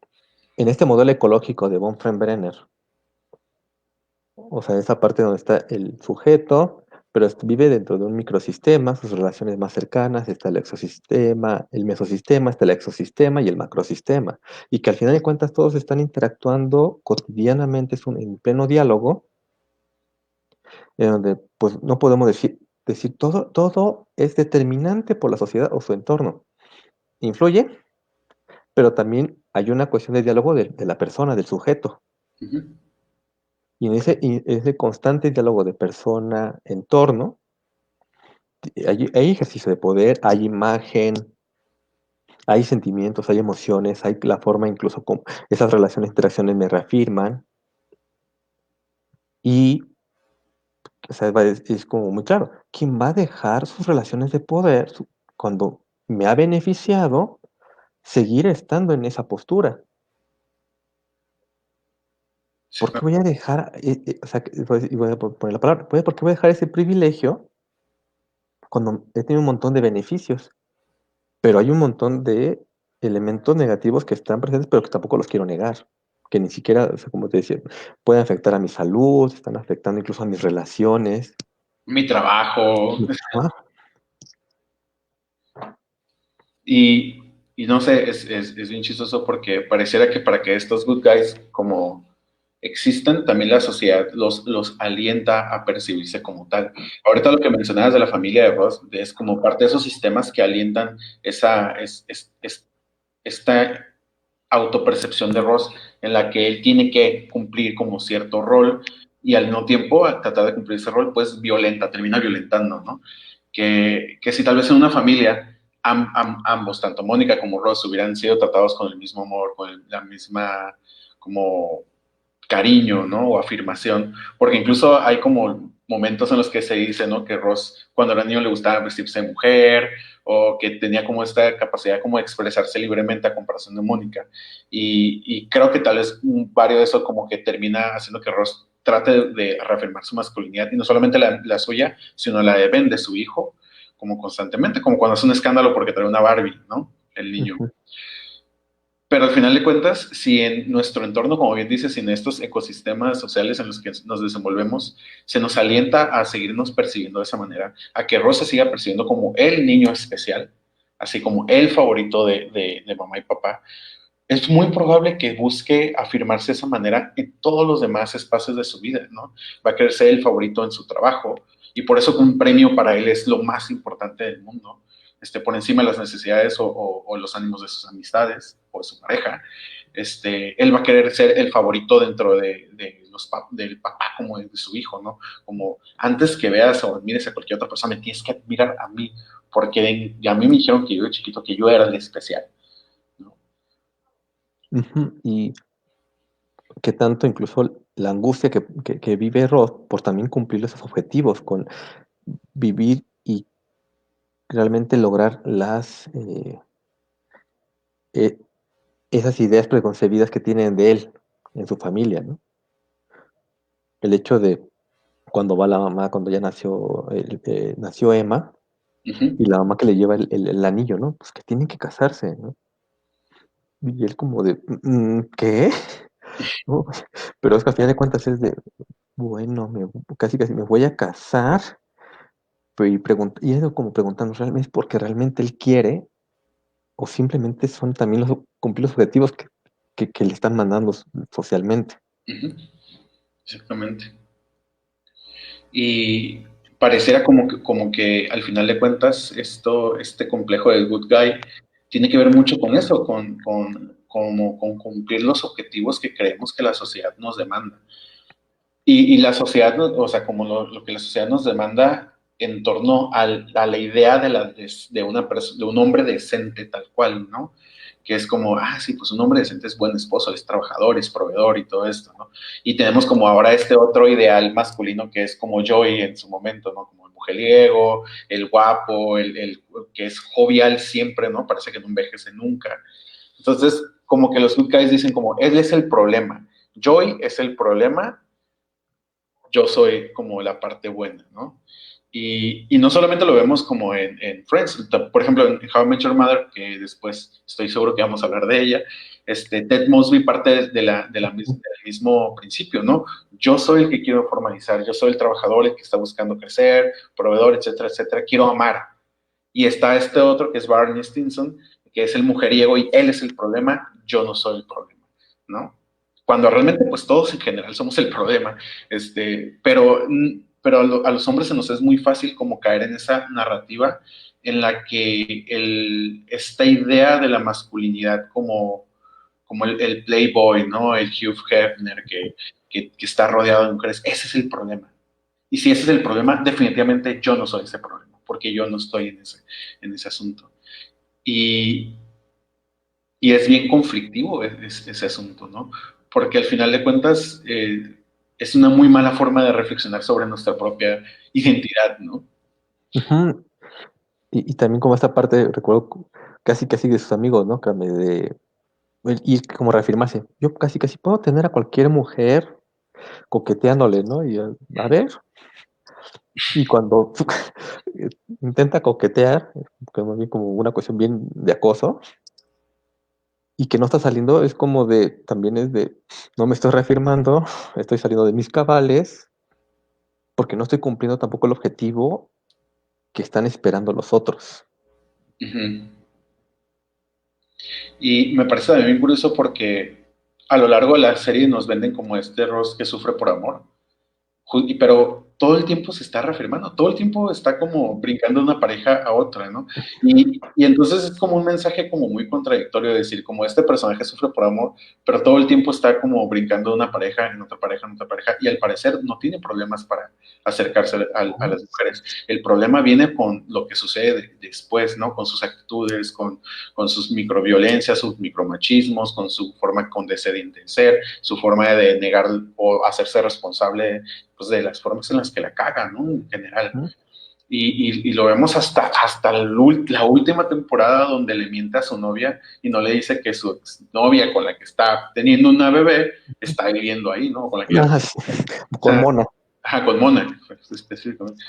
modelo ecológico de von Brenner. O sea, esa parte donde está el sujeto, pero vive dentro de un microsistema, sus relaciones más cercanas, está el exosistema, el mesosistema, está el exosistema y el macrosistema. Y que al final de cuentas todos están interactuando cotidianamente, en pleno diálogo, en donde pues no podemos decir todo es determinante por la sociedad o su entorno. influye, pero también hay una cuestión de diálogo de la persona, del sujeto. Ujú. Y en ese constante diálogo de persona-entorno, hay ejercicio de poder, hay imagen, hay sentimientos, hay emociones, hay la forma incluso como esas relaciones, interacciones me reafirman. Y o sea, es como muy claro, ¿quién va a dejar sus relaciones de poder cuando me ha beneficiado seguir estando en esa postura? ¿Por qué voy a dejar, o sea, y voy a poner la palabra, ¿por qué voy a dejar ese privilegio cuando he tenido un montón de beneficios? Pero hay un montón de elementos negativos que están presentes, pero que tampoco los quiero negar, que ni siquiera, o sea, como te decía, pueden afectar a mi salud, están afectando incluso a mis relaciones, Mi trabajo. mi trabajo. Y no sé, es bien chistoso porque pareciera que para que estos good guys como existan, también la sociedad los alienta a percibirse como tal. Ahorita lo que mencionabas de la familia de Ross es como parte de esos sistemas que alientan esta autopercepción de Ross en la que él tiene que cumplir como cierto rol y al mismo tiempo, al tratar de cumplir ese rol, pues termina violentando, ¿no? Que si tal vez en una familia ambos, tanto Mónica como Ross, hubieran sido tratados con el mismo amor, la misma como cariño, ¿no? O afirmación, porque incluso hay como momentos en los que se dice, ¿no? Que Ross cuando era niño le gustaba vestirse de mujer o que tenía como esta capacidad como de expresarse libremente a comparación de Mónica. Y creo que tal vez varios de eso como que termina haciendo que Ross trate de reafirmar su masculinidad y no solamente la suya, sino la de Ben, de su hijo, como constantemente, como cuando hace un escándalo porque trae una Barbie, ¿no? El niño. Ujú. Pero al final de cuentas, si en nuestro entorno, como bien dices, si en estos ecosistemas sociales en los que nos desenvolvemos, se nos alienta a seguirnos percibiendo de esa manera, a que Rosa siga percibiendo como el niño especial, así como el favorito de mamá y papá, es muy probable que busque afirmarse de esa manera en todos los demás espacios de su vida, ¿no? Va a querer ser el favorito en su trabajo y por eso un premio para él es lo más importante del mundo, por encima de las necesidades o los ánimos de sus amistades o de su pareja. Él va a querer ser el favorito dentro del papá como de su hijo, ¿no? Como antes que veas o admires a cualquier otra persona, me tienes que admirar a mí, porque a mí me dijeron que yo de chiquito que yo era el especial, ¿no? Ujú. Y que tanto incluso la angustia que vive Roth por también cumplir esos objetivos, con vivir y realmente lograr eh, esas ideas preconcebidas que tienen de él en su familia, ¿no? El hecho de cuando va la mamá, cuando ya nació Emma, Uh -huh. y la mamá que le lleva el anillo, ¿no? Pues que tienen que casarse, ¿no? Y él como de, ¿qué? ¿No? Pero es que al final de cuentas es de, bueno, casi casi me voy a casar, pero y es como preguntando, ¿realmente es porque realmente él quiere o simplemente son también cumplir los objetivos que le están mandando socialmente? Uh -huh. Exactamente. Y pareciera como que al final de cuentas este complejo del good guy tiene que ver mucho con eso, con cumplir los objetivos que creemos que la sociedad nos demanda. Y la sociedad, o sea, como lo que la sociedad nos demanda en torno a la idea de un hombre decente tal cual, ¿no? Que es como, sí, pues un hombre decente es buen esposo, es trabajador, es proveedor y todo esto, ¿no? Y tenemos como ahora este otro ideal masculino que es como Joey en su momento, ¿no? Como el mujeriego, el guapo, el que es jovial siempre, ¿no? Parece que no envejece nunca. Entonces, como que los good guys dicen como, él es el problema, Joey es el problema, yo soy como la parte buena, ¿no? Y no solamente lo vemos como en Friends, por ejemplo, en How I Met Your Mother, que después estoy seguro que vamos a hablar de ella, Ted Mosby parte del mismo principio, ¿no? Yo soy el que quiero formalizar, yo soy el trabajador, el que está buscando crecer, proveedor, etcétera, etcétera, quiero amar. Y está este otro que es Barney Stinson, que es el mujeriego y él es el problema, yo no soy el problema, ¿no? Cuando realmente pues todos en general somos el problema, pero a los hombres se nos es muy fácil como caer en esa narrativa en la que esta idea de la masculinidad como el playboy, ¿no? El Hugh Hefner que está rodeado de mujeres, ese es el problema. Y si ese es el problema, definitivamente yo no soy ese problema, porque yo no estoy en ese asunto. Y, y es bien conflictivo ese asunto, ¿no? Porque al final de cuentas es una muy mala forma de reflexionar sobre nuestra propia identidad, ¿no? Ujú. Y también como esta parte, recuerdo casi casi de sus amigos, ¿no? Y como reafirmarse, yo casi casi puedo tener a cualquier mujer coqueteándole, ¿no? Y a ver, y cuando intenta coquetear, que más bien como una cuestión bien de acoso, y que no está saliendo, es como de, también es de, no me estoy reafirmando, estoy saliendo de mis cabales, porque no estoy cumpliendo tampoco el objetivo que están esperando los otros. Ujú. Y me parece también curioso porque a lo largo de la serie nos venden como este Ross que sufre por amor, pero todo el tiempo se está reafirmando, todo el tiempo está como brincando de una pareja a otra, ¿no? Y entonces es como un mensaje como muy contradictorio de decir, como este personaje sufre por amor, pero todo el tiempo está como brincando de una pareja en otra pareja en otra pareja, y al parecer no tiene problemas para acercarse a las mujeres. El problema viene con lo que sucede después, ¿no? Con sus actitudes, con sus microviolencias, sus micromachismos, con su forma condescendiente de ser, su forma de negar o hacerse responsable pues, de las formas en las que la cagan, ¿no? En general. Ujú. Y lo vemos hasta la última temporada donde le miente a su novia y no le dice que su novia con la que está teniendo una bebé está viviendo ahí, ¿no? Con la que ya... Ah, O sí, con sea, Mona. ajá, con Mona, específicamente.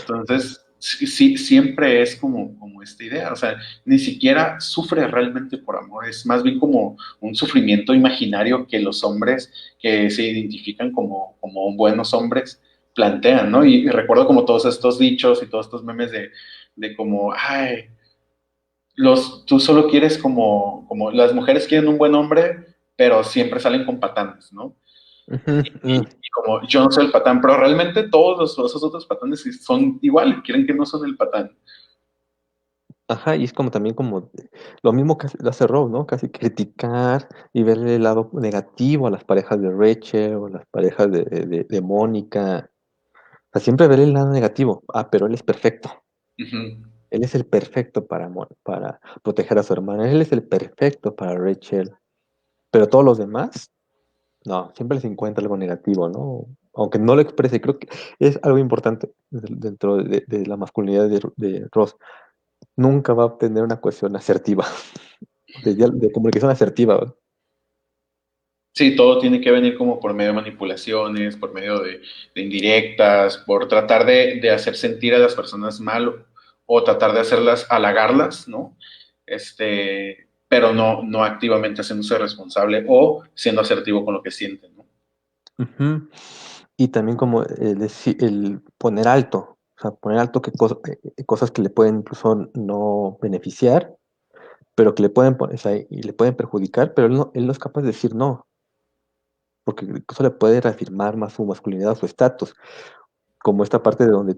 Entonces, sí, siempre es como esta idea, o sea, ni siquiera sufre realmente por amor, es más bien como un sufrimiento imaginario que los hombres que se identifican como buenos hombres plantean, ¿no? Y recuerdo como todos estos dichos y todos estos memes de como, ay, tú solo quieres como, las mujeres quieren un buen hombre, pero siempre salen con patanes, ¿no? Ujú, Y, y como yo no soy el patán, pero realmente todos esos otros patanes son igual, quieren que no son el patán. ajá, y es como también como lo mismo que hace Rob, ¿no? Casi criticar y verle el lado negativo a las parejas de Rachel o las parejas de Mónica. O sea, siempre verle el lado negativo. Ah, pero él es perfecto. Ujú. Él es el perfecto para proteger a su hermana. Él es el perfecto para Rachel. Pero todos los demás, no, siempre les encuentra algo negativo, ¿no? Aunque no lo exprese, creo que es algo importante dentro de la masculinidad de Ross. Nunca va a obtener una cuestión asertiva, de comunicación asertiva, ¿verdad? Sí, todo tiene que venir como por medio de manipulaciones, por medio de indirectas, por tratar de hacer sentir a las personas mal o tratar de hacerlas, halagarlas, ¿no? Pero no activamente haciéndose responsable o siendo asertivo con lo que sienten, ¿no? Ujú. Y también como el poner alto, o sea, poner alto cosas que le pueden incluso no beneficiar, pero que le pueden, o sea, y le pueden perjudicar, pero él no es capaz de decir no, porque eso le puede reafirmar más su masculinidad, su estatus, como esta parte de donde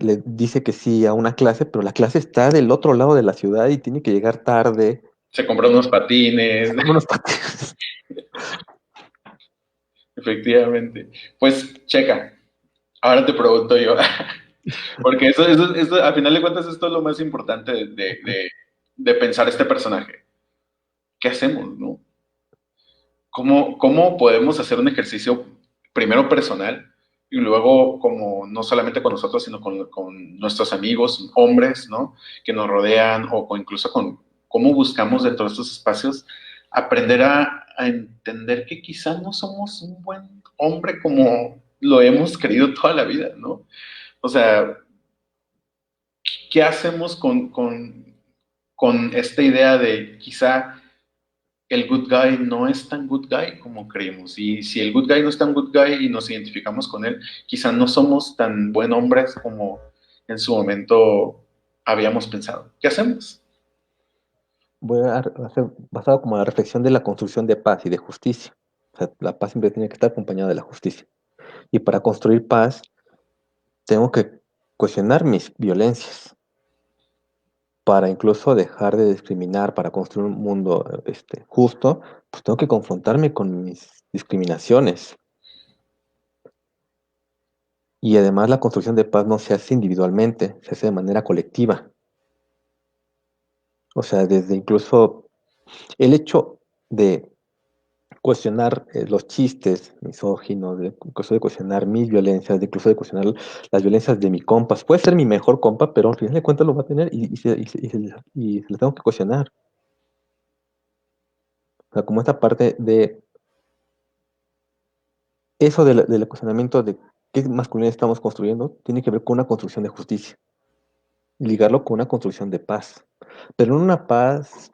le dice que sí a una clase, pero la clase está del otro lado de la ciudad y tiene que llegar tarde, Se compran unos patines, con unos patines. efectivamente. Pues, checa, ahora te pregunto yo, porque eso, a final de cuentas, esto es lo más importante de pensar este personaje. ¿Qué hacemos, no? ¿Cómo podemos hacer un ejercicio primero personal y luego como no solamente con nosotros, sino con nuestros amigos, hombres, ¿no? Que nos rodean incluso con cómo buscamos dentro de estos espacios aprender a entender que quizá no somos un buen hombre como lo hemos creído toda la vida, ¿no? O sea, ¿qué hacemos con esta idea de quizá el good guy no es tan good guy como creemos? Y si el good guy no es tan good guy y nos identificamos con él, quizá no somos tan buen hombres como en su momento habíamos pensado. ¿Qué hacemos? Voy a hacer basado como la reflexión de la construcción de paz y de justicia. O sea, la paz siempre tiene que estar acompañada de la justicia. Y para construir paz, tengo que cuestionar mis violencias para incluso dejar de discriminar, para construir un mundo justo, pues tengo que confrontarme con mis discriminaciones. Y además la construcción de paz no se hace individualmente, se hace de manera colectiva. O sea, desde incluso el hecho de cuestionar los chistes misóginos, incluso de cuestionar mis violencias, de incluso de cuestionar las violencias de mi compas. Puede ser mi mejor compa, pero al final de cuentas lo va a tener y se lo tengo que cuestionar. O sea, como esta parte de eso del cuestionamiento de qué masculinidad estamos construyendo, tiene que ver con una construcción de justicia. Ligarlo con una construcción de paz. Pero no una paz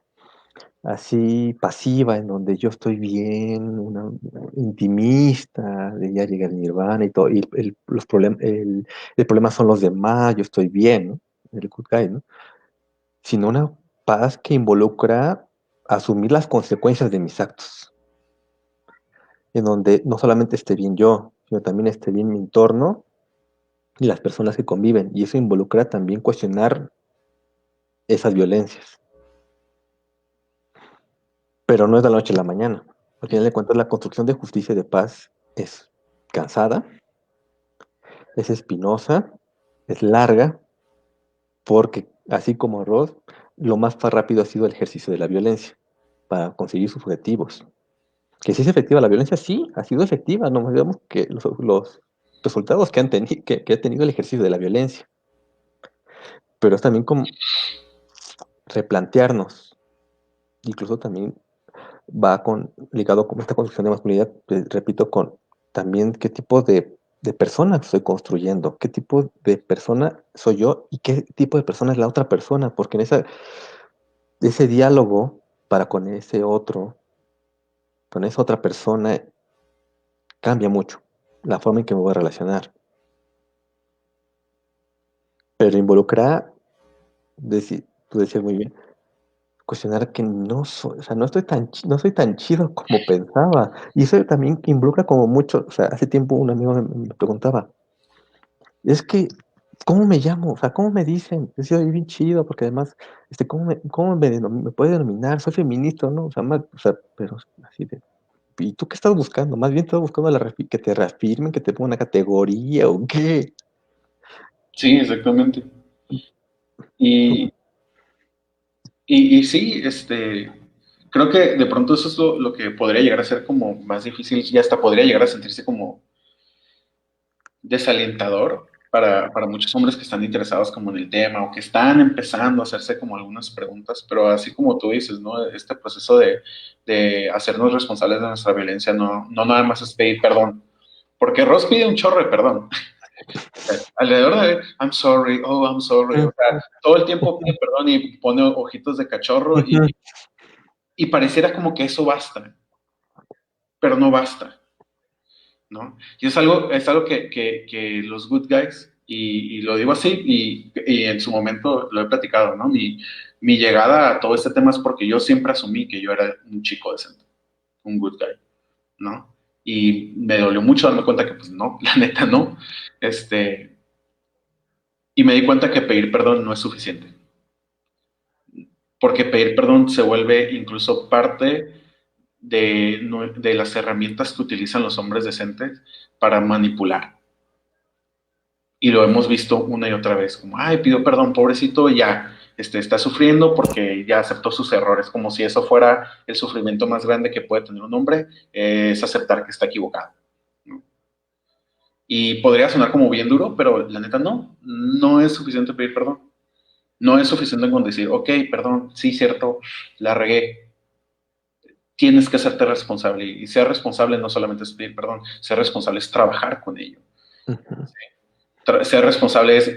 así pasiva, en donde yo estoy bien, una intimista, de ya llegar al nirvana y todo, y el problema son los demás, yo estoy bien, ¿no? El good guy, ¿no? Sino una paz que involucra asumir las consecuencias de mis actos, en donde no solamente esté bien yo, sino también esté bien mi entorno y las personas que conviven, y eso involucra también cuestionar esas violencias. Pero no es de la noche a la mañana. Al final de cuentas, la construcción de justicia y de paz es cansada, es espinosa, es larga, porque así como Ross, lo más rápido ha sido el ejercicio de la violencia para conseguir sus objetivos. Que si es efectiva la violencia, sí, ha sido efectiva. No digamos que los resultados que ha tenido el ejercicio de la violencia, pero es también como replantearnos, incluso también va ligado con esta construcción de masculinidad, repito, con también qué tipo de persona estoy construyendo, qué tipo de persona soy yo y qué tipo de persona es la otra persona, porque en ese diálogo para con ese otro, con esa otra persona, cambia mucho la forma en que me voy a relacionar. Pero involucra, tú decías muy bien, cuestionar que no soy, o sea, no soy tan chido como pensaba. Y eso también involucra como mucho, o sea, hace tiempo un amigo me preguntaba, es que, ¿cómo me llamo? O sea, ¿cómo me dicen? Yo soy bien chido, porque además, ¿cómo me puede denominar? Soy feminista, ¿no? O sea, pero así de, ¿y tú qué estás buscando? Más bien estás buscando que te reafirmen, que te pongan una categoría o qué. Sí, exactamente. Tú- Y, y sí, creo que de pronto eso es lo que podría llegar a ser como más difícil y hasta podría llegar a sentirse como desalentador para muchos hombres que están interesados como en el tema o que están empezando a hacerse como algunas preguntas, pero así como tú dices, ¿no? Este proceso de hacernos responsables de nuestra violencia no nada más es pedir perdón, porque Ross pide un chorro de perdón. Alrededor de I'm sorry, oh, I'm sorry. O sea, todo el tiempo pide perdón y pone ojitos de cachorro y pareciera como que eso basta, pero no basta, ¿no? Y es algo que los good guys, y lo digo así, y en su momento lo he platicado, ¿no? Mi llegada a todo este tema es porque yo siempre asumí que yo era un chico decente, un good guy, ¿no? Y me dolió mucho darme cuenta que, pues, no, la neta no. Este, y me di cuenta que pedir perdón no es suficiente. Porque pedir perdón se vuelve incluso parte de las herramientas que utilizan los hombres decentes para manipular. Y lo hemos visto una y otra vez, como, ay, pidió perdón, pobrecito, ya está sufriendo porque ya aceptó sus errores, como si eso fuera el sufrimiento más grande que puede tener un hombre, es aceptar que está equivocado, ¿no? Y podría sonar como bien duro, pero la neta no es suficiente pedir perdón. No es suficiente con decir, ok, perdón, sí, cierto, la regué. Tienes que hacerte responsable. Y ser responsable no solamente es pedir perdón, ser responsable es trabajar con ello. Ujú, Ser responsable es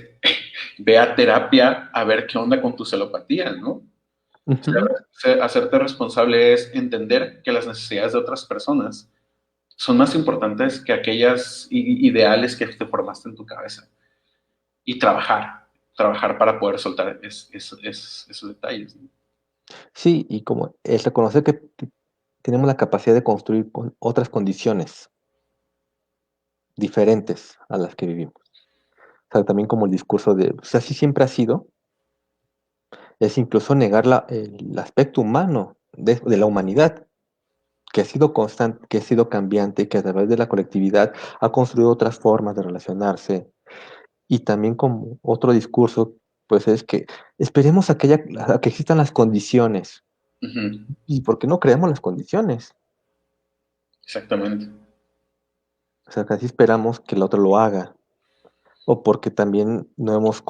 ve a terapia a ver qué onda con tu celopatía, ¿no? ujú. Hacerte responsable es entender que las necesidades de otras personas son más importantes que aquellas ideales que te formaste en tu cabeza. Y trabajar para poder soltar esos detalles, ¿no? Sí, y como el reconocer que tenemos la capacidad de construir con otras condiciones diferentes a las que vivimos. O sea, también como el discurso de, pues así siempre ha sido, es incluso negar el aspecto humano de la humanidad, que ha sido constante, que ha sido cambiante, que a través de la colectividad ha construido otras formas de relacionarse. Y también como otro discurso, pues es que esperemos a que existan las condiciones. Ujú, ¿Y por qué no creamos las condiciones? exactamente. O sea, casi esperamos que el otro lo haga. O porque también no hemos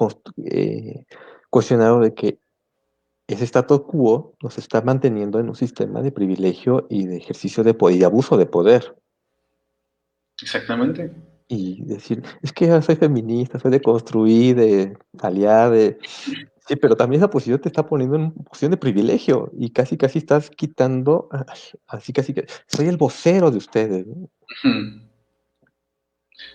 cuestionado de que ese status quo nos está manteniendo en un sistema de privilegio y de ejercicio de poder y abuso de poder. Exactamente. Y decir, es que yo soy feminista, soy de construir, de aliar, de... Sí, pero también esa posición te está poniendo en una posición de privilegio y casi casi estás quitando, así casi que soy el vocero de ustedes, ¿no? Ujú.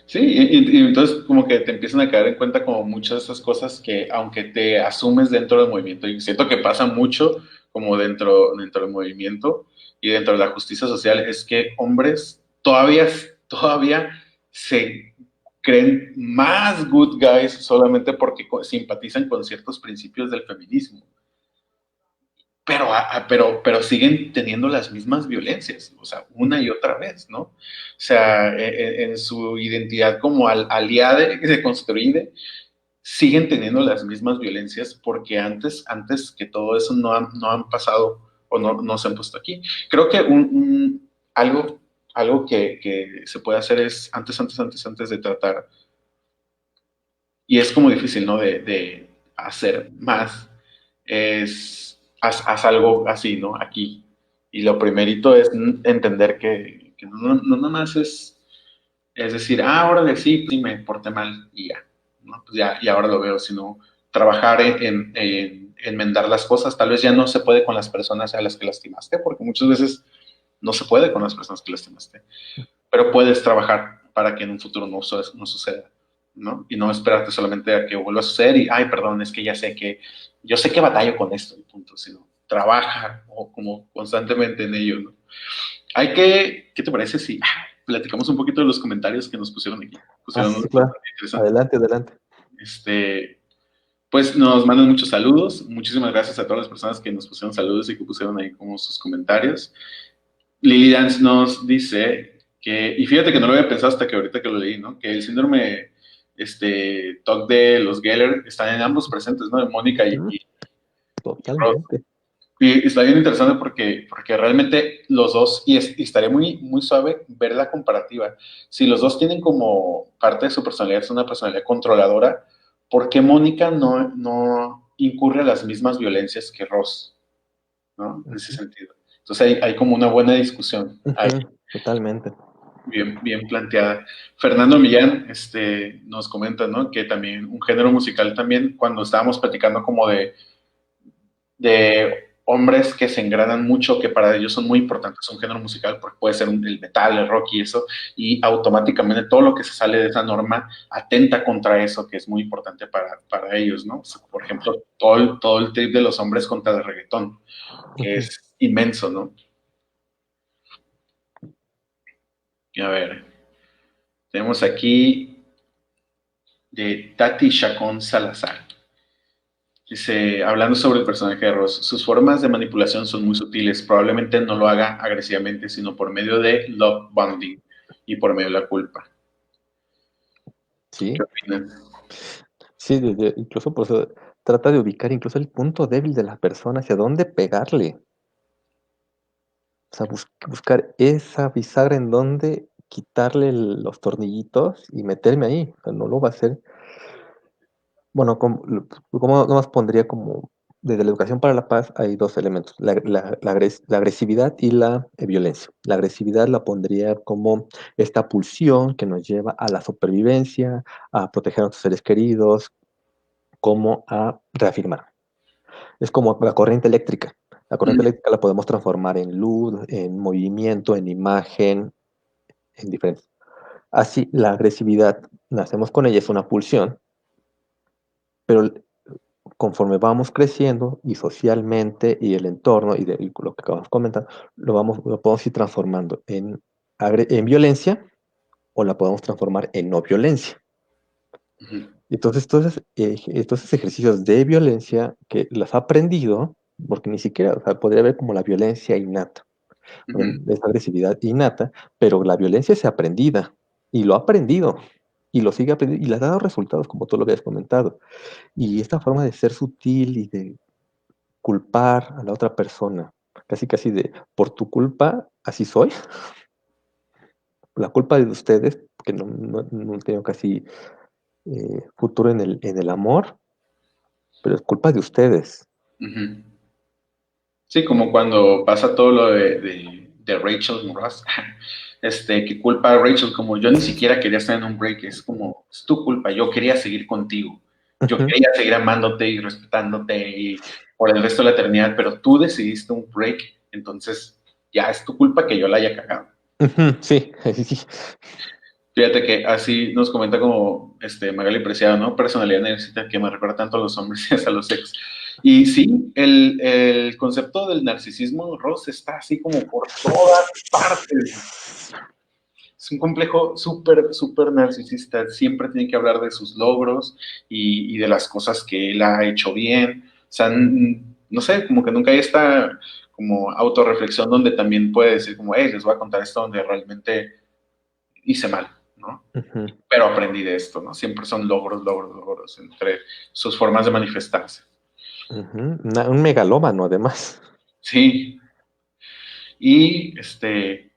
Sí, y entonces como que te empiezan a caer en cuenta como muchas de esas cosas que aunque te asumes dentro del movimiento, y siento que pasa mucho como dentro del movimiento y dentro de la justicia social, es que hombres todavía se creen más good guys solamente porque simpatizan con ciertos principios del feminismo. Pero siguen teniendo las mismas violencias, o sea, una y otra vez, ¿no? O sea, en su identidad como aliade de construir, siguen teniendo las mismas violencias porque antes que todo eso no han pasado o no se han puesto aquí. Creo que algo que se puede hacer es antes de tratar, y es como difícil, ¿no? De hacer más, haz algo así, ¿no? Aquí. Y lo primerito es entender que no nada más es decir, órale, sí, me porté mal y ya, ¿no? Pues ya, y ahora lo veo, sino trabajar en enmendar las cosas. Tal vez ya no se puede con las personas a las que lastimaste, porque muchas veces no se puede con las personas que lastimaste, pero puedes trabajar para que en un futuro no suceda, ¿no? Y no esperarte solamente a que vuelva a suceder y, ay, perdón, es que yo sé que batallo con esto, y punto, sino trabaja o como constantemente en ello, ¿no? ¿Qué te parece si platicamos un poquito de los comentarios que nos pusieron aquí? Pusieron Sí, unos sí, claro. interesantes. Adelante, adelante. Este, pues nos mandan muchos saludos. Muchísimas gracias a todas las personas que nos pusieron saludos y que pusieron ahí como sus comentarios. Lily Dance nos dice que, y fíjate que no lo había pensado hasta que ahorita que lo leí, ¿no? Que el síndrome TOC de los Geller están en ambos presentes, ¿no? De Mónica Ujú, y Ross. totalmente. Y está bien interesante porque realmente los dos, y estaría muy, muy suave ver la comparativa. Si los dos tienen como parte de su personalidad, es una personalidad controladora, ¿por qué Mónica no incurre a las mismas violencias que Ross? ¿No? En ese Ujú, sentido. Entonces hay como una buena discusión ahí, ujú, totalmente. bien planteada. Fernando Millán nos comenta, ¿no? Que también un género musical también, cuando estábamos platicando como de hombres que se engranan mucho, que para ellos son muy importantes un género musical, porque puede ser el metal, el rock y eso, y automáticamente todo lo que se sale de esa norma atenta contra eso, que es muy importante para ellos, ¿no? O sea, por ejemplo, todo el trip de los hombres contra el reggaetón, que Ujú. es inmenso, ¿no? Y a ver, tenemos aquí de Tati Chacón Salazar. Dice, hablando sobre el personaje de Ross, sus formas de manipulación son muy sutiles. Probablemente no lo haga agresivamente, sino por medio de love bombing y por medio de la culpa. ¿Qué Sí, opinan? sí, incluso por eso trata de ubicar incluso el punto débil de la persona, hacia dónde pegarle. O sea, buscar esa bisagra en donde quitarle los tornillitos y meterme ahí. O sea, no lo va a hacer. Bueno, como nomás pondría como desde la educación para la paz hay dos elementos, la agresividad y la violencia. La agresividad la pondría como esta pulsión que nos lleva a la supervivencia, a proteger a nuestros seres queridos, como a reafirmar. Es como la corriente eléctrica. La corriente Mm, eléctrica la podemos transformar en luz, en movimiento, en imagen, en diferentes. Así, la agresividad, nacemos con ella, es una pulsión, pero conforme vamos creciendo y socialmente y el entorno y lo que acabamos de comentar, lo podemos ir transformando en violencia o la podemos transformar en no violencia. ujú. Entonces, estos ejercicios de violencia que los ha aprendido, porque ni siquiera, o sea, podría haber como la violencia innata, Ujú, esa agresividad innata, pero la violencia es aprendida y lo ha aprendido y lo sigue aprendiendo y le ha dado resultados, como tú lo habías comentado. Y esta forma de ser sutil y de culpar a la otra persona, casi casi de por tu culpa así soy, la culpa es de ustedes, porque no tengo casi futuro en el amor, pero es culpa de ustedes. ujú. Sí, como cuando pasa todo lo de Rachel y Ross, que culpa a Rachel, como yo ni siquiera quería estar en un break, es como, es tu culpa, yo quería seguir contigo, yo Ujú, quería seguir amándote y respetándote y por el resto de la eternidad, pero tú decidiste un break, entonces ya es tu culpa que yo la haya cagado. ujú, sí, sí, sí. Fíjate que así nos comenta como Magali Preciado, ¿no? Personalidad necesita que me recuerda tanto a los hombres y hasta a los ex. Y sí, el concepto del narcisismo, Ross, está así como por todas partes. Es un complejo súper, súper narcisista. Siempre tiene que hablar de sus logros y de las cosas que él ha hecho bien. O sea, no sé, como que nunca hay esta como autorreflexión donde también puede decir como, hey, les voy a contar esto donde realmente hice mal, ¿no? Ujú, Pero aprendí de esto, ¿no? Siempre son logros, logros, logros entre sus formas de manifestarse. ujú. Un megalómano, además. Sí, y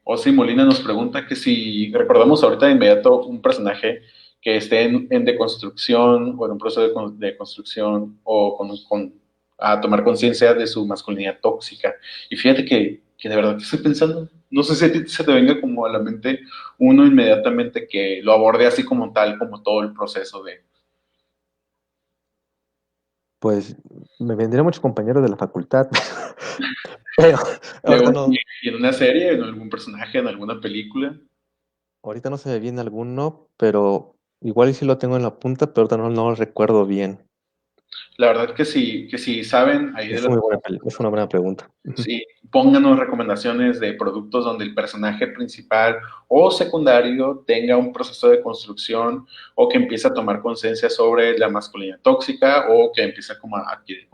Ozzy Molina nos pregunta que si recordamos ahorita de inmediato un personaje que esté en deconstrucción o en un proceso de construcción o a tomar conciencia de su masculinidad tóxica. Y fíjate que de verdad que estoy pensando, no sé si a ti se te venga como a la mente uno inmediatamente que lo aborde así como tal, como todo el proceso de... Pues me vendrían muchos compañeros de la facultad, pero ahorita no, Y en una serie, en algún personaje, en alguna película. ahorita no se me viene alguno, pero igual y sí lo tengo en la punta, pero ahorita no lo recuerdo bien. La verdad que si saben ahí de Es las, muy buena, es una buena pregunta. Ujú. sí, pónganos recomendaciones de productos donde el personaje principal o secundario tenga un proceso de construcción o que empiece a tomar conciencia sobre la masculinidad tóxica o que empiece como a adquirir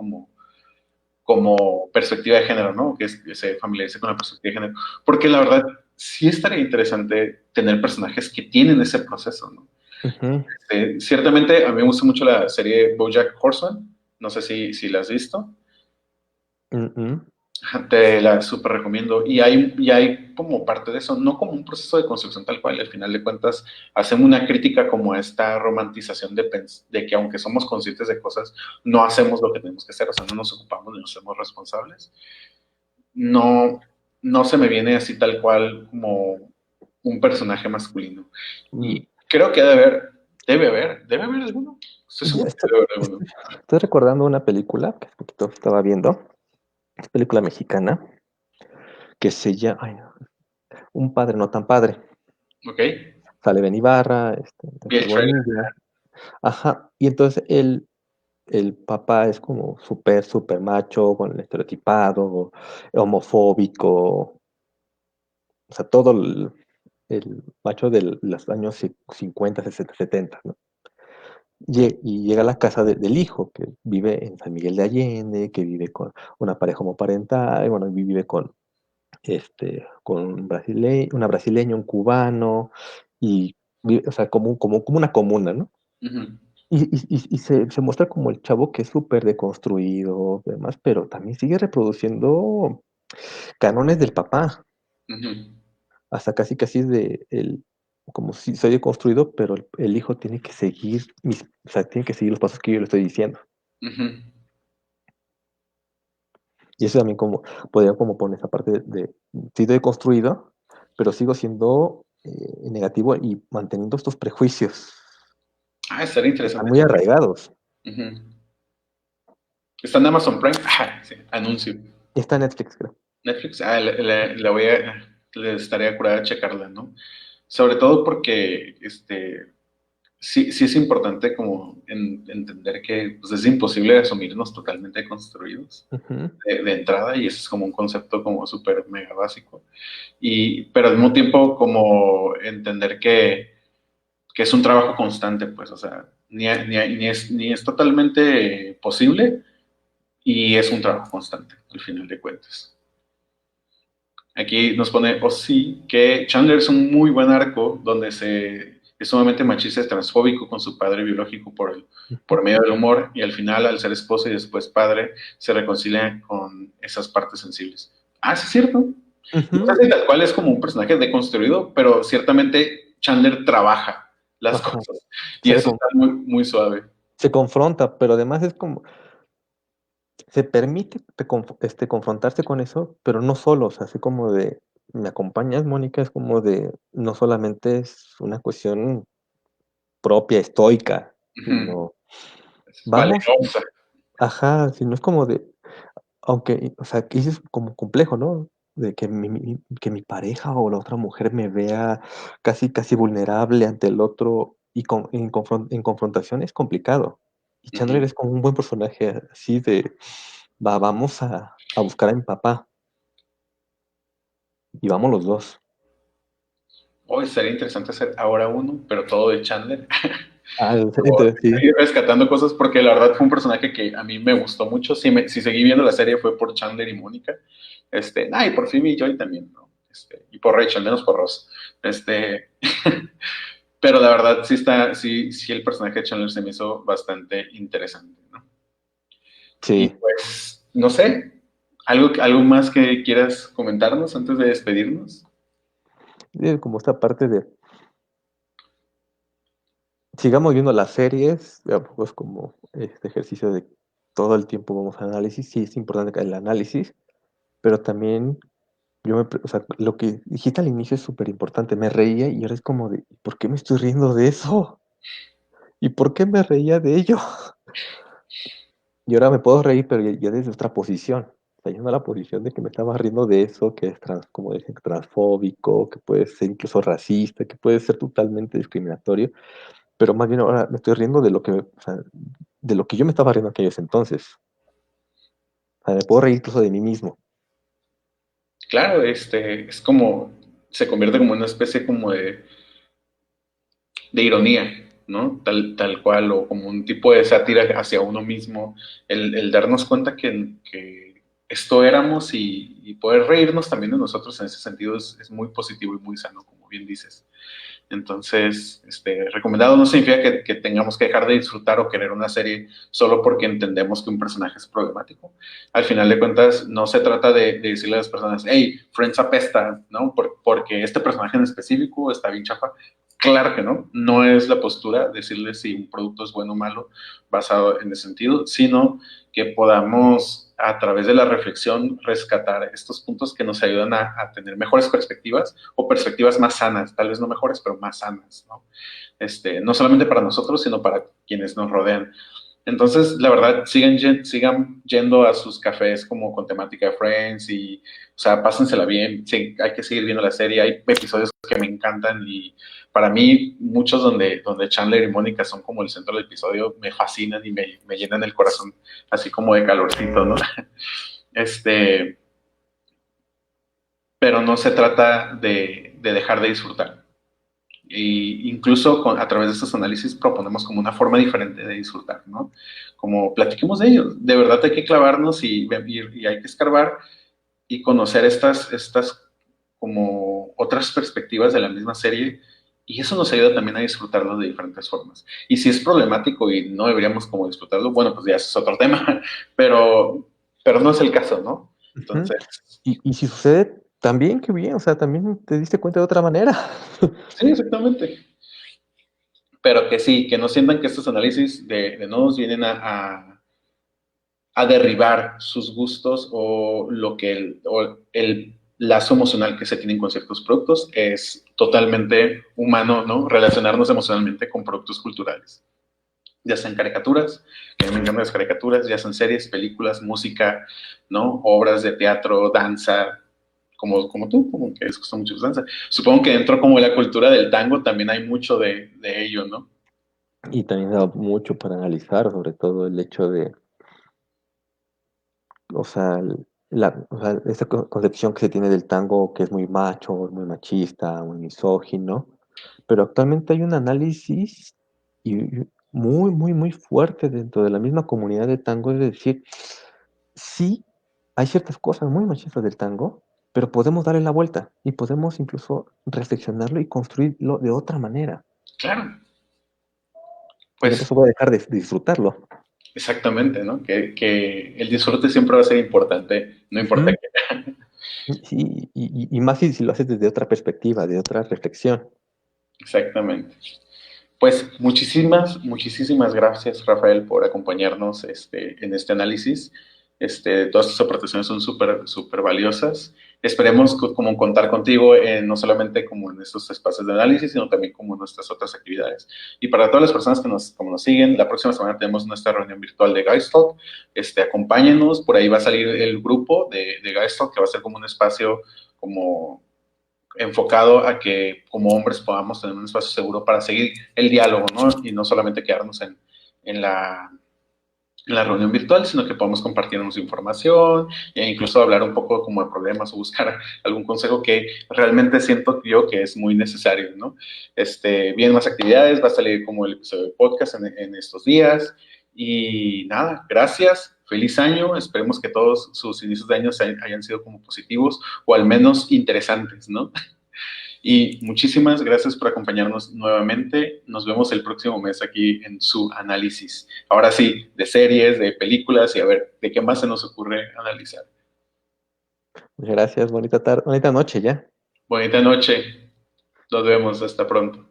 como perspectiva de género, ¿no? Que se familiarice con la perspectiva de género. Porque la verdad, sí estaría interesante tener personajes que tienen ese proceso, ¿no? Ujú, Ciertamente, a mí me gusta mucho la serie BoJack Horseman. No sé si la has visto. ujú. Te la súper recomiendo. Y hay como parte de eso, no como un proceso de construcción tal cual. Al final de cuentas, hacemos una crítica como a esta romantización de que aunque somos conscientes de cosas, no hacemos lo que tenemos que hacer. O sea, no nos ocupamos ni nos hacemos responsables. No, no se me viene así tal cual como un personaje masculino. Mm, Y creo que debe haber alguno. Estoy ya seguro que debe haber alguno. estoy recordando una película que hace poquito estaba viendo, es película mexicana, que se llama ay, no, Un padre no tan padre. ¿Ok? Sale Ben Ibarra, Vi el Ángel trailer. Bonilla. Ajá, y entonces el papá es como súper macho, con el estereotipado, homofóbico, o sea, todo el macho de los años 50, 60, 70, ¿no? Y llega a la casa del hijo, que vive en San Miguel de Allende, que vive con una pareja homoparental, bueno, vive con una brasileña, un cubano, y o sea, como una comuna, ¿no? Ujú, Y se muestra como el chavo que es súper deconstruido, demás, pero también sigue reproduciendo cánones del papá, ujú, hasta casi casi como si soy deconstruido, pero el hijo tiene que seguir o sea, tiene que seguir los pasos que yo le estoy diciendo. ujú. Y eso también como, podría como poner esa parte sí deconstruido, pero sigo siendo negativo y manteniendo estos prejuicios Estaría que están interesante. muy arraigados. Ujú. Está en Amazon Prime. Sí, anuncio. Está en Netflix, creo. Netflix. Le estaría curada checarla, ¿no? Sobre todo porque sí es importante como entender que pues, es imposible asumirnos totalmente construidos Ujú, de entrada y eso es como un concepto como súper mega básico. Pero al mismo tiempo como entender que es un trabajo constante, pues, o sea, ni es totalmente posible y es un trabajo constante, al final de cuentas. Aquí nos pone sí que Chandler es un muy buen arco donde es sumamente machista y transfóbico con su padre biológico por medio del humor y al final, al ser esposo y después padre, se reconcilia con esas partes sensibles. Ah, sí, es cierto. No sé Ujú. si tal cual es como un personaje deconstruido, pero ciertamente Chandler trabaja las Ajá. cosas y Se, eso con- está muy, muy suave. se confronta, pero además es como, se permite confrontarse con eso, pero no solo, o sea, así como de, ¿me acompañas, Mónica? Es como de, no solamente es una cuestión propia, estoica, Ujú. sino, Es vamos, valerosa. ajá, sino es como de, aunque, o sea, que eso es como complejo, ¿no? De que que mi pareja o la otra mujer me vea casi, casi vulnerable ante el otro y en confrontación es complicado. Y Chandler Ujú. es como un buen personaje así de, vamos a buscar a mi papá y vamos los dos. Hoy sería interesante hacer ahora uno, pero todo de Chandler. Ah, Como sí. ir rescatando cosas porque la verdad fue un personaje que a mí me gustó mucho. Si seguí viendo la serie fue por Chandler y Mónica. Y por Phoebe y Joy también, ¿no? Y por Rachel, menos por Ross. Este, pero la verdad sí el personaje de Chandler se me hizo bastante interesante, ¿no? Y Sí, pues, no sé, algo más que quieras comentarnos antes de despedirnos. como esta parte de, sigamos viendo las series, de a poco es como este ejercicio de todo el tiempo vamos a análisis, sí es importante el análisis, pero también o sea, lo que dijiste al inicio es súper importante. Me reía y ahora es como de, ¿por qué me estoy riendo de eso? ¿Y por qué me reía de ello? Y ahora me puedo reír, pero ya desde otra posición. O sea, ya no la posición de que me estaba riendo de eso, que es como dicen, transfóbico, que puede ser incluso racista, que puede ser totalmente discriminatorio, pero más bien ahora me estoy riendo de lo que, o sea, de lo que yo me estaba riendo en aquellos entonces. O sea, me puedo reír incluso de mí mismo. Claro, es como, se convierte como una especie como de ironía, ¿no? Tal cual, o como un tipo de sátira hacia uno mismo, el darnos cuenta que esto éramos y poder reírnos también de nosotros en ese sentido es muy positivo y muy sano, como bien dices. Entonces, recomendado no significa que tengamos que dejar de disfrutar o querer una serie solo porque entendemos que un personaje es problemático. Al final de cuentas, no se trata de decirle a las personas, hey, Friends apesta, ¿no? Porque este personaje en específico está bien chafa. Claro que no, no es la postura decirle si un producto es bueno o malo basado en ese sentido, sino que podamos a través de la reflexión rescatar estos puntos que nos ayudan a tener mejores perspectivas o perspectivas más sanas, tal vez no mejores, pero más sanas, ¿no? No solamente para nosotros, sino para quienes nos rodean. Entonces, la verdad, sigan yendo a sus cafés como con temática de Friends y, o sea, pásensela bien. Sí, hay que seguir viendo la serie. Hay episodios que me encantan y para mí, muchos donde Chandler y Mónica son como el centro del episodio me fascinan y me llenan el corazón, así como de calorcito, ¿no? Este, pero no se trata de dejar de disfrutar. Y incluso a través de estos análisis proponemos como una forma diferente de disfrutar, ¿no? Como platiquemos de ellos. De verdad hay que clavarnos y hay que escarbar y conocer estas como otras perspectivas de la misma serie y eso nos ayuda también a disfrutarlo de diferentes formas. Y si es problemático y no deberíamos como disfrutarlo, bueno, pues ya ese es otro tema, pero no es el caso, ¿no? Ujú. Entonces, Y si sucede, también, qué bien, o sea, también te diste cuenta de otra manera. sí, exactamente. Pero que sí, que no sientan que estos análisis de nodos vienen a derribar sus gustos o el lazo emocional que se tienen con ciertos productos. Es totalmente humano, ¿no? Relacionarnos emocionalmente con productos culturales. Ya sean caricaturas, que a mí me encantan las caricaturas, ya sean series, películas, música, ¿no? Obras de teatro, danza, como tú, como que les gusta mucho la danza. Supongo que dentro como de la cultura del tango también hay mucho de ello, ¿no? Y también da mucho para analizar, sobre todo el hecho de, o sea, o sea, esta concepción que se tiene del tango que es muy macho, muy machista, muy misógino, pero actualmente hay un análisis y muy, muy, muy fuerte dentro de la misma comunidad de tango, es decir, sí, hay ciertas cosas muy machistas del tango, pero podemos darle la vuelta y podemos incluso reflexionarlo y construirlo de otra manera. Claro, Y no pues se puede dejar de disfrutarlo. exactamente, ¿no? Que el disfrute siempre va a ser importante, no importa Ujú. qué. Sí, y más si lo haces desde otra perspectiva, de otra reflexión. Exactamente. Pues muchísimas gracias, Rafael, por acompañarnos en este análisis. Todas tus aportaciones son súper valiosas. Esperemos como contar contigo no solamente como en estos espacios de análisis, sino también como en nuestras otras actividades. Y para todas las personas como nos siguen, la próxima semana tenemos nuestra reunión virtual de Guys Talk. Acompáñenos, por ahí va a salir el grupo de Guys Talk, que va a ser como un espacio como enfocado a que como hombres podamos tener un espacio seguro para seguir el diálogo, ¿no? Y no solamente quedarnos en la reunión virtual, sino que podamos compartirnos información e incluso hablar un poco como de problemas o buscar algún consejo que realmente siento yo que es muy necesario, ¿no? Vienen más actividades, va a salir como el episodio de podcast en estos días y nada, gracias, feliz año, esperemos que todos sus inicios de año hayan sido como positivos o al menos interesantes, ¿no? Y muchísimas gracias por acompañarnos nuevamente. Nos vemos el próximo mes aquí en su análisis. Ahora sí, de series, de películas y a ver de qué más se nos ocurre analizar. Gracias, bonita tarde, bonita noche ya. Bonita noche. Nos vemos. Hasta pronto.